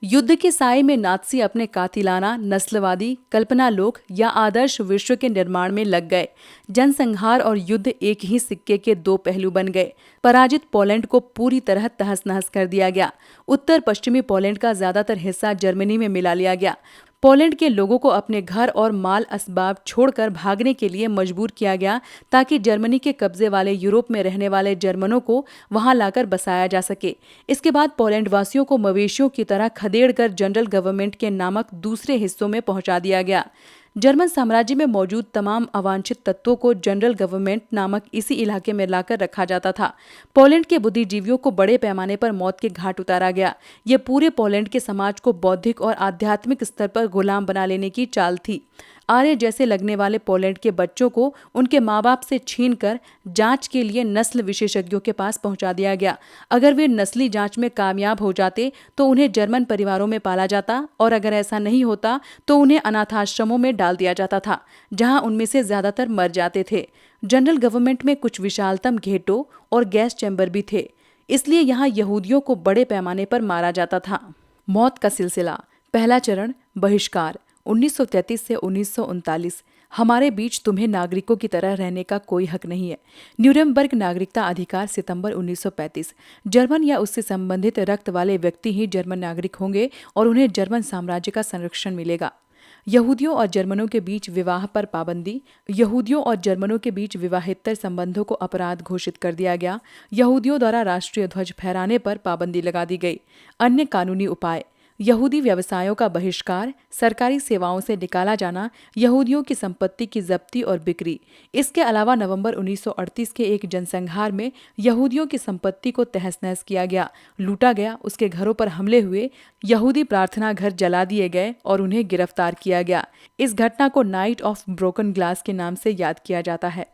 युद्ध के साए में नात्सी अपने कातिलाना नस्लवादी कल्पनालोक या आदर्श विश्व के निर्माण में लग गए। जनसंहार और युद्ध एक ही सिक्के के दो पहलू बन गए। पराजित पोलैंड को पूरी तरह तहस नहस कर दिया गया। उत्तर पश्चिमी पोलैंड का ज्यादातर हिस्सा जर्मनी में मिला लिया गया। पोलैंड के लोगों को अपने घर और माल असबाब छोड़कर भागने के लिए मजबूर किया गया ताकि जर्मनी के कब्जे वाले यूरोप में रहने वाले जर्मनों को वहां लाकर बसाया जा सके। इसके बाद पोलैंड वासियों को मवेशियों की तरह खदेड़कर जनरल गवर्नमेंट के नामक दूसरे हिस्सों में पहुंचा दिया गया। जर्मन साम्राज्य में मौजूद तमाम अवांछित तत्वों को जनरल गवर्नमेंट नामक इसी इलाके में लाकर रखा जाता था। पोलैंड के बुद्धिजीवियों को बड़े पैमाने पर मौत के घाट उतारा गया। ये पूरे पोलैंड के समाज को बौद्धिक और आध्यात्मिक स्तर पर गुलाम बना लेने की चाल थी। आर्य जैसे लगने वाले पोलैंड के बच्चों को उनके माँ बाप से छीनकर जांच के लिए नस्ल विशेषज्ञों के पास पहुंचा दिया गया। अगर वे नस्ली जांच में कामयाब हो जाते तो उन्हें जर्मन परिवारों में पाला जाता और अगर ऐसा नहीं होता तो उन्हें अनाथाश्रमों में डाल दिया जाता था, जहां उनमें से ज्यादातर मर जाते थे। जनरल गवर्नमेंट में कुछ विशालतम घेटों और गैस चैम्बर भी थे, इसलिए यहाँ यहूदियों को बड़े पैमाने पर मारा जाता था। मौत का सिलसिला। पहला चरण बहिष्कार 1933 से 1939। हमारे बीच तुम्हें नागरिकों की तरह रहने का कोई हक नहीं है। न्यूरेमबर्ग नागरिकता अधिकार सितंबर 1935। जर्मन या उससे संबंधित रक्त वाले व्यक्ति ही जर्मन नागरिक होंगे और उन्हें जर्मन साम्राज्य का संरक्षण मिलेगा। यहूदियों और जर्मनों के बीच विवाह पर पाबंदी। यहूदियों और जर्मनों के बीच विवाहेतर संबंधों को अपराध घोषित कर दिया गया। यहूदियों द्वारा राष्ट्रीय ध्वज फहराने पर पाबंदी लगा दी गई। अन्य कानूनी उपाय। यहूदी व्यवसायों का बहिष्कार, सरकारी सेवाओं से निकाला जाना, यहूदियों की संपत्ति की जब्ती और बिक्री। इसके अलावा नवंबर 1938 के एक जनसंहार में यहूदियों की संपत्ति को तहस-नहस किया गया, लूटा गया, उसके घरों पर हमले हुए, यहूदी प्रार्थना घर जला दिए गए और उन्हें गिरफ्तार किया गया। इस घटना को नाइट ऑफ ब्रोकन ग्लास के नाम से याद किया जाता है।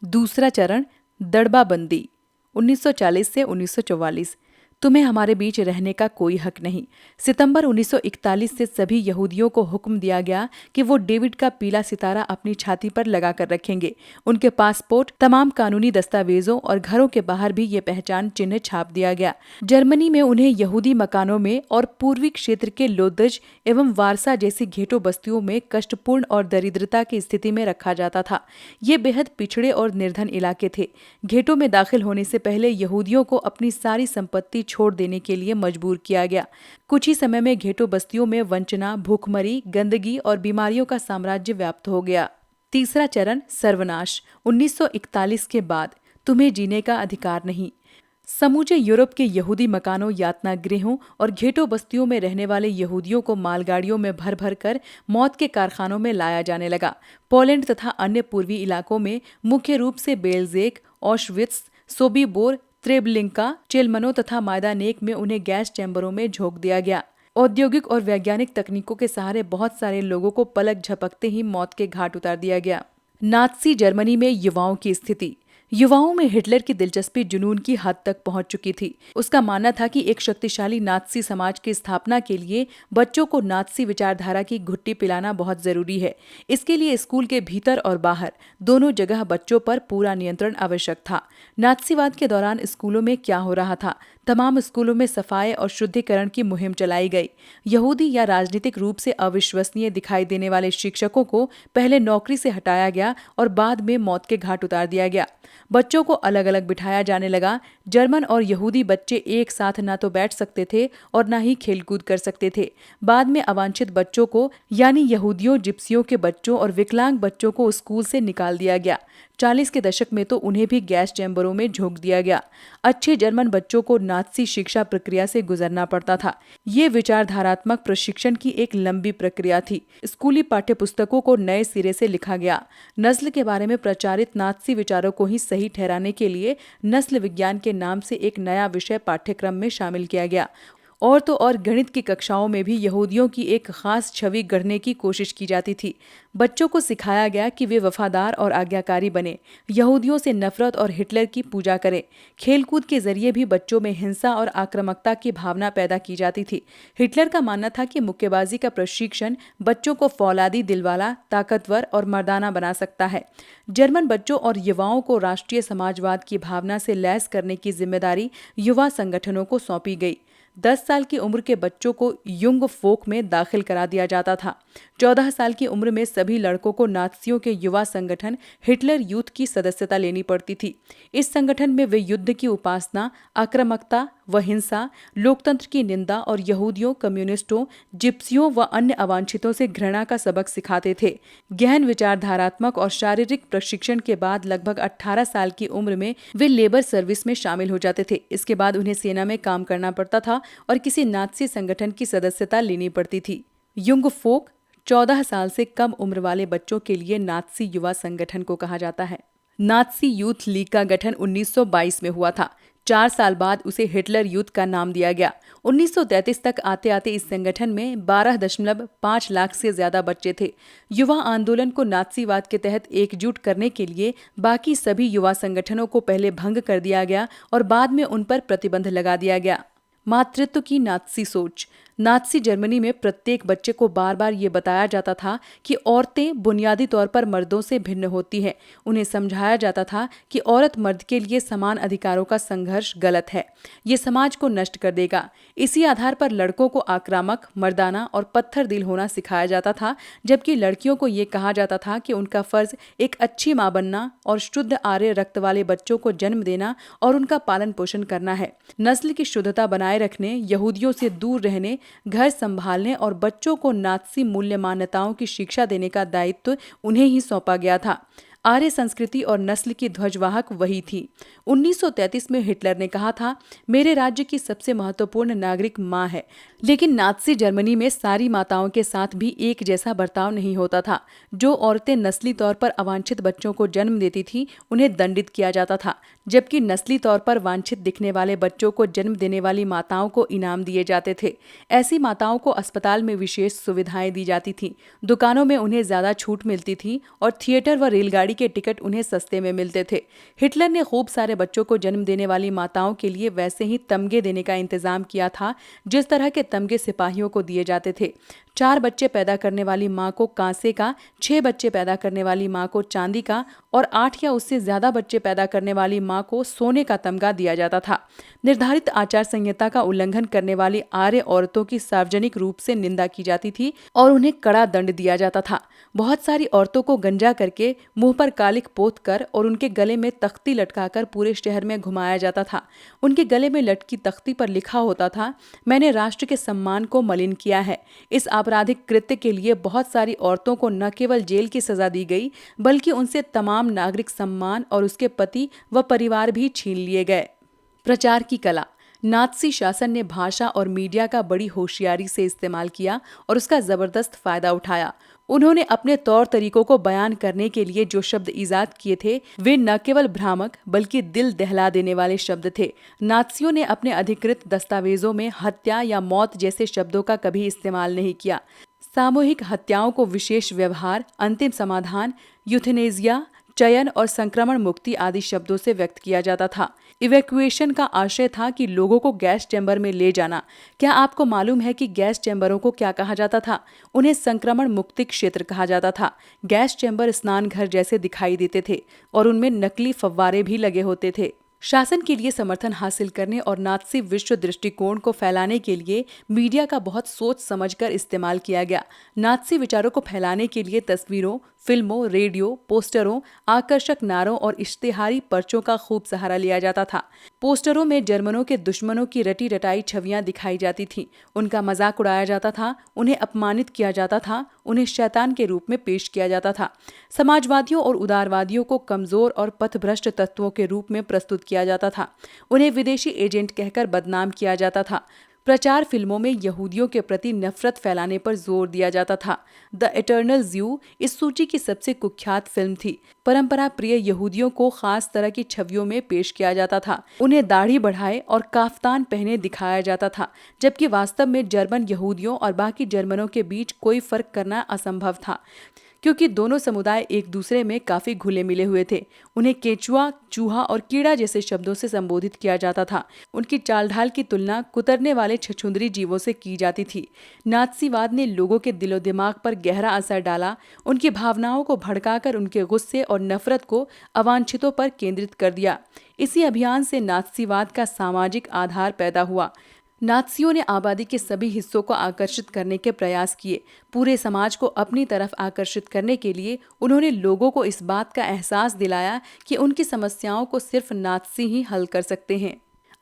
दूसरा चरण दड़बाबंदी 1940 से 1944। तुम्हें हमारे बीच रहने का कोई हक नहीं। सितंबर 1941 से सभी यहूदियों को हुक्म दिया गया कि वो डेविड का पीला सितारा अपनी छाती पर लगाकर रखेंगे। उनके पासपोर्ट, तमाम कानूनी दस्तावेजों और घरों के बाहर भी ये पहचान चिन्ह छाप दिया गया। जर्मनी में उन्हें यहूदी मकानों में और पूर्वी क्षेत्र के लोदज एवं वारसा जैसी घेटो बस्तियों में कष्टपूर्ण और दरिद्रता की स्थिति में रखा जाता था। ये बेहद पिछड़े और निर्धन इलाके थे। घेटों में दाखिल होने से पहले यहूदियों को अपनी सारी संपत्ति छोड़ देने के लिए मजबूर किया गया। कुछ ही समय में घेटो बस्तियों में वंचना, भूखमरी, गंदगी और बीमारियों का साम्राज्य व्याप्त हो गया। तीसरा चरण सर्वनाश 1941 के बाद। तुम्हें जीने का अधिकार नहीं। समूचे यूरोप के यहूदी मकानों, यातना गृहों और घेटो बस्तियों में रहने वाले यहूदियों को मालगाड़ियों में भर भर कर मौत के कारखानों में लाया जाने लगा। पोलैंड तथा अन्य पूर्वी इलाकों में मुख्य रूप से बेल्जेक, ऑशविट्स, सोबीबोर, त्रेबलिंका, चेलमनो तथा मायदानेक में उन्हें गैस चैम्बरों में झोंक दिया गया। औद्योगिक और वैज्ञानिक तकनीकों के सहारे बहुत सारे लोगों को पलक झपकते ही मौत के घाट उतार दिया गया। नात्सी जर्मनी में युवाओं की स्थिति। युवाओं में हिटलर की दिलचस्पी जुनून की हद तक पहुंच चुकी थी। उसका मानना था कि एक शक्तिशाली नात्सी समाज की स्थापना के लिए बच्चों को नात्सी विचारधारा की घुट्टी पिलाना बहुत जरूरी है। इसके लिए स्कूल के भीतर और बाहर दोनों जगह बच्चों पर पूरा नियंत्रण आवश्यक था। नात्सीवाद के दौरान स्कूलों में क्या हो रहा था? तमाम स्कूलों में सफाई और शुद्धिकरण की मुहिम चलाई गई। यहूदी या राजनीतिक रूप से अविश्वसनीय दिखाई देने वाले शिक्षकों को पहले नौकरी से हटाया गया और बाद में मौत के घाट उतार दिया गया। बच्चों को अलग अलग बिठाया जाने लगा। जर्मन और यहूदी बच्चे एक साथ ना तो बैठ सकते थे और ना ही खेलकूद कर सकते थे। बाद में अवांछित बच्चों को यानी यहूदियों, जिप्सियों के बच्चों और विकलांग बच्चों को स्कूल से निकाल दिया गया। 40 के दशक में तो उन्हें भी गैस चैम्बरों में झोंक दिया गया। अच्छे जर्मन बच्चों को नात्सी शिक्षा प्रक्रिया से गुजरना पड़ता था। ये विचारधारात्मक प्रशिक्षण की एक लंबी प्रक्रिया थी। स्कूली पाठ्यपुस्तकों को नए सिरे से लिखा गया। नस्ल के बारे में प्रचारित नात्सी विचारों को ही सही ठहराने के लिए नस्ल विज्ञान के नाम से एक नया विषय पाठ्यक्रम में शामिल किया गया। और तो और गणित की कक्षाओं में भी यहूदियों की एक खास छवि गढ़ने की कोशिश की जाती थी। बच्चों को सिखाया गया कि वे वफादार और आज्ञाकारी बने, यहूदियों से नफरत और हिटलर की पूजा करें। खेलकूद के जरिए भी बच्चों में हिंसा और आक्रामकता की भावना पैदा की जाती थी। हिटलर का मानना था कि मुक्केबाजी का प्रशिक्षण बच्चों को फौलादी, दिलवाला, ताकतवर और मर्दाना बना सकता है। जर्मन बच्चों और युवाओं को राष्ट्रीय समाजवाद की भावना से लैस करने की जिम्मेदारी युवा संगठनों को सौंपी गई। 10 साल की उम्र के बच्चों को युंग फोक में दाखिल करा दिया जाता था। 14 साल की उम्र में सभी लड़कों को नात्सियों के युवा संगठन हिटलर यूथ की सदस्यता लेनी पड़ती थी। इस संगठन में वे युद्ध की उपासना, आक्रामकता, वह हिंसा, लोकतंत्र की निंदा और यहूदियों, कम्युनिस्टों, जिप्सियों व अन्य अवांछितों से घृणा का सबक सिखाते थे। गहन विचारधारात्मक और शारीरिक प्रशिक्षण के बाद लगभग 18 साल की उम्र में वे लेबर सर्विस में शामिल हो जाते थे। इसके बाद उन्हें सेना में काम करना पड़ता था और किसी नात्सी संगठन की सदस्यता लेनी पड़ती थी। युंग फोक 14 साल से कम उम्र वाले बच्चों के लिए नात्सी युवा संगठन को कहा जाता है। नात्सी यूथ लीग का गठन 1922 में हुआ था। 4 साल बाद उसे हिटलर यूथ का नाम दिया गया। 1933 तक आते आते इस संगठन में 12.5 लाख से ज्यादा बच्चे थे। युवा आंदोलन को नात्सीवाद के तहत एकजुट करने के लिए बाकी सभी युवा संगठनों को पहले भंग कर दिया गया और बाद में उन पर प्रतिबंध लगा दिया गया। मातृत्व की नात्सी सोच। नात्सी जर्मनी में प्रत्येक बच्चे को बार बार ये बताया जाता था कि औरतें बुनियादी तौर पर मर्दों से भिन्न होती हैं। उन्हें समझाया जाता था कि औरत मर्द के लिए समान अधिकारों का संघर्ष गलत है, ये समाज को नष्ट कर देगा। इसी आधार पर लड़कों को आक्रामक, मर्दाना और पत्थर दिल होना सिखाया जाता था, जबकि लड़कियों को ये कहा जाता था कि उनका फर्ज एक अच्छी मां बनना और शुद्ध आर्य रक्त वाले बच्चों को जन्म देना और उनका पालन पोषण करना है। नस्ल की शुद्धता बनाए रखने, यहूदियों से दूर रहने, घर संभालने और बच्चों को नात्सी मूल्य मान्यताओं की शिक्षा देने का दायित्व उन्हें ही सौंपा गया था। आर्य संस्कृति और नस्ल की ध्वजवाहक वही थी। 1933 में हिटलर ने कहा था, मेरे राज्य की सबसे महत्वपूर्ण नागरिक माँ है। लेकिन नात्सी जर्मनी में सारी माताओं के साथ भी एक जैसा बर्ताव नहीं होता था। जो औरतें नस्ली तौर पर अवांछित बच्चों को जन्म देती थीं, उन्हें दंडित किया जाता था, जबकि नस्ली तौर पर वांछित दिखने वाले बच्चों को जन्म देने वाली माताओं को इनाम दिए जाते थे। ऐसी माताओं को अस्पताल में विशेष सुविधाएं दी जाती थीं, दुकानों में उन्हें ज्यादा छूट मिलती थी और थिएटर व रेलगाड़ी के टिकट उन्हें सस्ते में मिलते थे। हिटलर ने खूब सारे बच्चों को जन्म देने वाली माताओं के लिए वैसे ही तमगे देने का इंतजाम किया था, जिस तरह के तमगे सिपाहियों को दिए जाते थे। 4 बच्चे पैदा करने वाली मां को कांसे का, 6 बच्चे पैदा करने वाली मां को चांदी का और 8 या उससे ज्यादा बच्चे पैदा करने वाली मां को सोने का तमगा दिया जाता था। निर्धारित आचार संहिता का उल्लंघन करने वाली आर्य औरतों की सार्वजनिक रूप से निंदा की जाती थी और उन्हें कड़ा दंड दिया जाता था। बहुत सारी औरतों को गंजा करके, मुंह पर कालिक पोत कर और उनके गले में तख्ती लटकाकर पूरे शहर में घुमाया जाता था। उनके गले में लटकी तख्ती पर लिखा होता था, मैंने राष्ट्र के सम्मान को मलिन किया है। इस आपराधिक कृत्य के लिए बहुत सारी औरतों को न केवल जेल की सजा दी गई, बल्कि उनसे तमाम नागरिक सम्मान और उसके पति व परिवार भी छीन लिए गए। प्रचार की कला। नात्सी शासन ने भाषा और मीडिया का बड़ी होशियारी से इस्तेमाल किया और उसका जबरदस्त फायदा उठाया। उन्होंने अपने तौर तरीकों को बयान करने के लिए जो शब्द ईजाद किए थे, वे न केवल भ्रामक बल्कि दिल दहला देने वाले शब्द थे। नात्सियों ने अपने अधिकृत दस्तावेजों में हत्या या मौत जैसे शब्दों का कभी इस्तेमाल नहीं किया। सामूहिक हत्याओं को विशेष व्यवहार, अंतिम समाधान, यूथेनेजिया, चयन और संक्रमण मुक्ति आदि शब्दों से व्यक्त किया जाता था। इवैक्यूएशन का आशय था कि लोगों को गैस चैम्बर में ले जाना। क्या आपको मालूम है कि गैस चैम्बरों को क्या कहा जाता था? उन्हें संक्रमण मुक्ति क्षेत्र कहा जाता था। गैस चैम्बर स्नान घर जैसे दिखाई देते थे और उनमें नकली फव्वारे भी लगे होते थे। शासन के लिए समर्थन हासिल करने और नात्सी विश्व दृष्टिकोण को फैलाने के लिए मीडिया का बहुत सोच समझकर इस्तेमाल किया गया। नात्सी विचारों को फैलाने के लिए तस्वीरों, फिल्मों, रेडियो, पोस्टरों, आकर्षक नारों और इश्तिहारी पर्चों का खूब सहारा लिया जाता था। पोस्टरों में जर्मनों के दुश्मनों की रटी रटाई छवियां दिखाई जाती थीं। उनका मजाक उड़ाया जाता था, उन्हें अपमानित किया जाता था, उन्हें शैतान के रूप में पेश किया जाता था। समाजवादियों और उदारवादियों को कमजोर और पथभ्रष्ट तत्वों के रूप में प्रस्तुत किया जाता था। उन्हें विदेशी एजेंट कहकर बदनाम किया जाता था। प्रचार फिल्मों में यहूदियों के प्रति नफरत फैलाने पर जोर दिया जाता था। द इटर्नल ज्यू इस सूची की सबसे कुख्यात फिल्म थी। परंपरा प्रिय यहूदियों को खास तरह की छवियों में पेश किया जाता था। उन्हें दाढ़ी बढ़ाए और काफ्तान पहने दिखाया जाता था, जबकि वास्तव में जर्मन यहूदियों और बाकी जर्मनों के बीच कोई फर्क करना असंभव था, क्योंकि दोनों समुदाय एक दूसरे में काफी घुले मिले हुए थे। उन्हें केचुआ, चूहा और कीड़ा जैसे शब्दों से संबोधित किया जाता था। उनकी चाल ढाल की तुलना कुतरने वाले छछूंदरी जीवों से की जाती थी। नात्सीवाद ने लोगों के दिलो दिमाग पर गहरा असर डाला। उनकी भावनाओं को भड़काकर उनके गुस्से और नफरत को अवांछितों पर केंद्रित कर दिया। इसी अभियान से नात्सीवाद का सामाजिक आधार पैदा हुआ। नात्सियों ने आबादी के सभी हिस्सों को आकर्षित करने के प्रयास किए। पूरे समाज को अपनी तरफ आकर्षित करने के लिए उन्होंने लोगों को इस बात का एहसास दिलाया कि उनकी समस्याओं को सिर्फ नात्सी ही हल कर सकते हैं।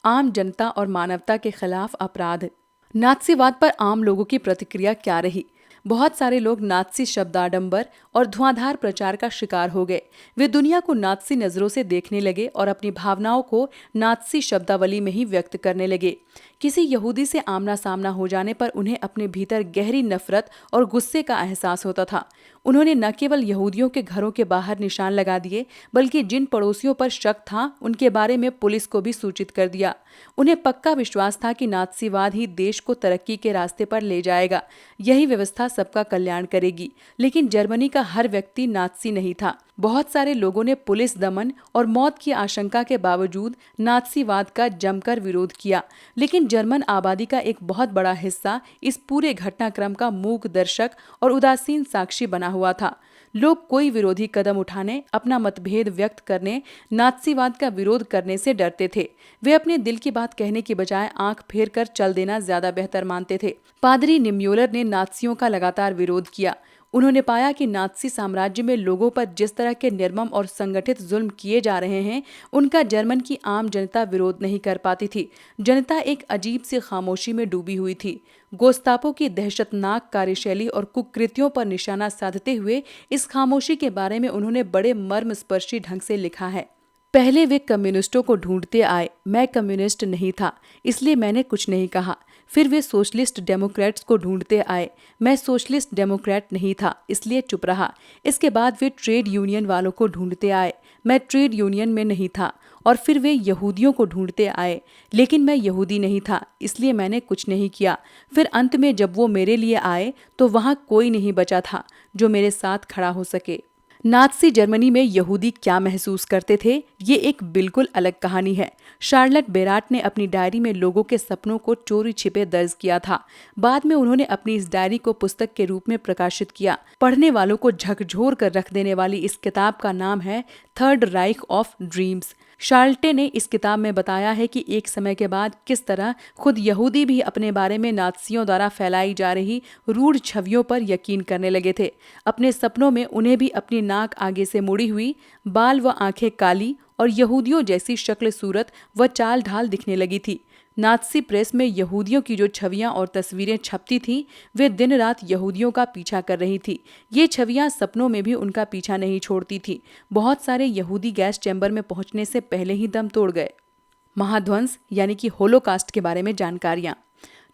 आम जनता और मानवता के खिलाफ अपराध। नात्सीवाद पर आम लोगों की प्रतिक्रिया क्या रही? बहुत सारे लोग नात्सी शब्दाडंबर और धुआंधार प्रचार का शिकार हो गए। वे दुनिया को नात्सी नजरों से देखने लगे और अपनी भावनाओं को नात्सी शब्दावली में ही व्यक्त करने लगे। किसी यहूदी से आमना सामना हो जाने पर उन्हें अपने भीतर गहरी नफरत और गुस्से का एहसास होता था। उन्होंने न केवल यहूदियों के घरों के बाहर निशान लगा दिए, बल्कि जिन पड़ोसियों पर शक था उनके बारे में पुलिस को भी सूचित कर दिया। उन्हें पक्का विश्वास था कि नात्सीवाद ही देश को तरक्की के रास्ते पर ले जाएगा, यही व्यवस्था सबका कल्याण करेगी। लेकिन जर्मनी का हर व्यक्ति नात्सी नहीं था। बहुत सारे लोगों ने पुलिस दमन और मौत की आशंका के बावजूद नात्सीवाद का जमकर विरोध किया। लेकिन जर्मन आबादी का एक बहुत बड़ा हिस्सा इस पूरे घटनाक्रम का मूक दर्शक और उदासीन साक्षी बना हुआ था। लोग कोई विरोधी कदम उठाने, अपना मतभेद व्यक्त करने, नात्सीवाद का विरोध करने से डरते थे। वे अपने दिल की बात कहने की बजाय आंख फेर कर चल देना ज्यादा बेहतर मानते थे। पादरी निम्योलर ने नात्सियों का लगातार विरोध किया। उन्होंने पाया कि नात्सी साम्राज्य में लोगों पर जिस तरह के निर्मम और संगठित जुल्म किए जा रहे हैं, उनका जर्मन की आम जनता विरोध नहीं कर पाती थी। जनता एक अजीब सी खामोशी में डूबी हुई थी। गोस्तापो की दहशतनाक कार्यशैली और कुकृत्यों पर निशाना साधते हुए इस खामोशी के बारे में उन्होंने बड़े मर्मस्पर्शी ढंग से लिखा है। पहले वे कम्युनिस्टों को ढूंढते आए। मैं कम्युनिस्ट नहीं था, इसलिए मैंने कुछ नहीं कहा। फिर वे सोशलिस्ट डेमोक्रेट्स को ढूंढते आए। मैं सोशलिस्ट डेमोक्रेट नहीं था, इसलिए चुप रहा। इसके बाद वे ट्रेड यूनियन वालों को ढूंढते आए। मैं ट्रेड यूनियन में नहीं था। और फिर वे यहूदियों को ढूंढते आए, लेकिन मैं यहूदी नहीं था, इसलिए मैंने कुछ नहीं किया। फिर अंत में जब वो मेरे लिए आए तो वहाँ कोई नहीं बचा था जो मेरे साथ खड़ा हो सके। नात्सी जर्मनी में यहूदी क्या महसूस करते थे, ये एक बिल्कुल अलग कहानी है। शार्लट बेराट ने अपनी डायरी में लोगों के सपनों को चोरी छिपे दर्ज किया था। बाद में उन्होंने अपनी इस डायरी को पुस्तक के रूप में प्रकाशित किया। पढ़ने वालों को झकझोर कर रख देने वाली इस किताब का नाम है थर्ड राइख ऑफ ड्रीम्स। शार्लटे ने इस किताब में बताया है कि एक समय के बाद किस तरह खुद यहूदी भी अपने बारे में नात्सियों द्वारा फैलाई जा रही रूढ़ छवियों पर यकीन करने लगे थे। अपने सपनों में उन्हें भी अपनी नाक आगे से मुड़ी हुई, बाल व आंखें काली और यहूदियों जैसी शक्ल सूरत व चाल ढाल दिखने लगी थी। नात्सी प्रेस में यहूदियों की जो छवियां और तस्वीरें छपती थीं, वे दिन रात यहूदियों का पीछा कर रही थी। ये छवियां सपनों में भी उनका पीछा नहीं छोड़ती थी। बहुत सारे यहूदी गैस चैम्बर में पहुंचने से पहले ही दम तोड़ गए। महाध्वंस यानी कि होलोकास्ट के बारे में जानकारियां।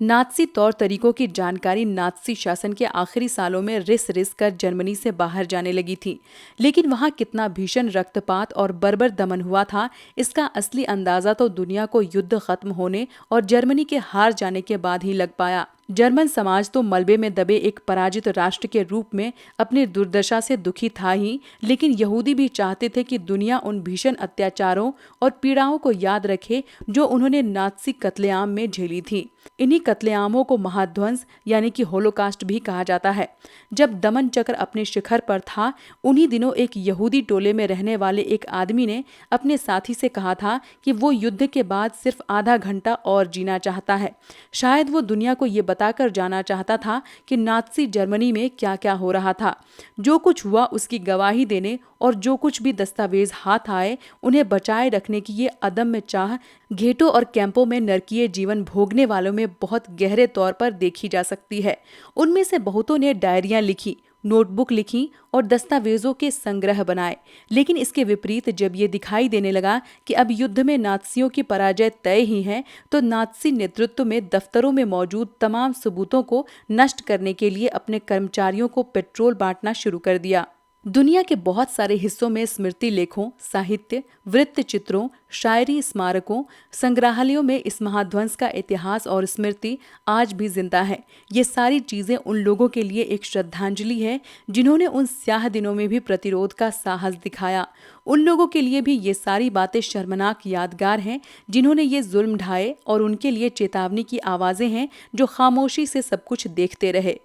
नात्सी तौर तरीकों की जानकारी नात्सी शासन के आखिरी सालों में रिस रिस कर जर्मनी से बाहर जाने लगी थी। लेकिन वहां कितना भीषण रक्तपात और बर्बर दमन हुआ था, इसका असली अंदाजा तो दुनिया को युद्ध खत्म होने और जर्मनी के हार जाने के बाद ही लग पाया। जर्मन समाज तो मलबे में दबे एक पराजित राष्ट्र के रूप में अपनी दुर्दशा से दुखी था ही, लेकिन यहूदी भी चाहते थे कि दुनिया उन भीषण अत्याचारों और पीड़ाओं को याद रखे जो उन्होंने नात्सी कत्लेआम में झेली थी। इन्हीं कत्लेआमों को महाध्वंस यानी कि होलोकास्ट भी कहा जाता है। जब दमन चक्र अपने शिखर पर था, उन्हीं दिनों एक यहूदी टोले में रहने वाले एक आदमी ने अपने साथी से कहा था कि वो युद्ध के बाद सिर्फ आधा घंटा और जीना चाहता है। शायद वो दुनिया को ये बताकर जाना चाहता था कि नात्सी जर्मनी में क्या क्या हो रहा था। जो कुछ हुआ उसकी गवाही देने और जो कुछ भी दस्तावेज हाथ आए उन्हें बचाए रखने की ये अदम्य चाह घेटों और कैंपों में नरकीय जीवन भोगने वालों में बहुत गहरे तौर पर देखी जा सकती है। उनमें से बहुतों ने डायरियां लिखी, नोटबुक लिखी और दस्तावेजों के संग्रह बनाए। लेकिन इसके विपरीत जब ये दिखाई देने लगा कि अब युद्ध में नात्सियों की पराजय तय ही है, तो नात्सी नेतृत्व में दफ्तरों में मौजूद तमाम सबूतों को नष्ट करने के लिए अपने कर्मचारियों को पेट्रोल बांटना शुरू कर दिया। दुनिया के बहुत सारे हिस्सों में स्मृति लेखों, साहित्य, वृत्त चित्रों, शायरी स्मारकों, संग्रहालयों में इस महाध्वंस का इतिहास और स्मृति आज भी जिंदा है। ये सारी चीजें उन लोगों के लिए एक श्रद्धांजलि है जिन्होंने उन स्याह दिनों में भी प्रतिरोध का साहस दिखाया। उन लोगों के लिए भी ये सारी बातें शर्मनाक यादगार हैं जिन्होंने ये जुल्म ढाए, और उनके लिए चेतावनी की आवाजें हैं जो खामोशी से सब कुछ देखते रहे।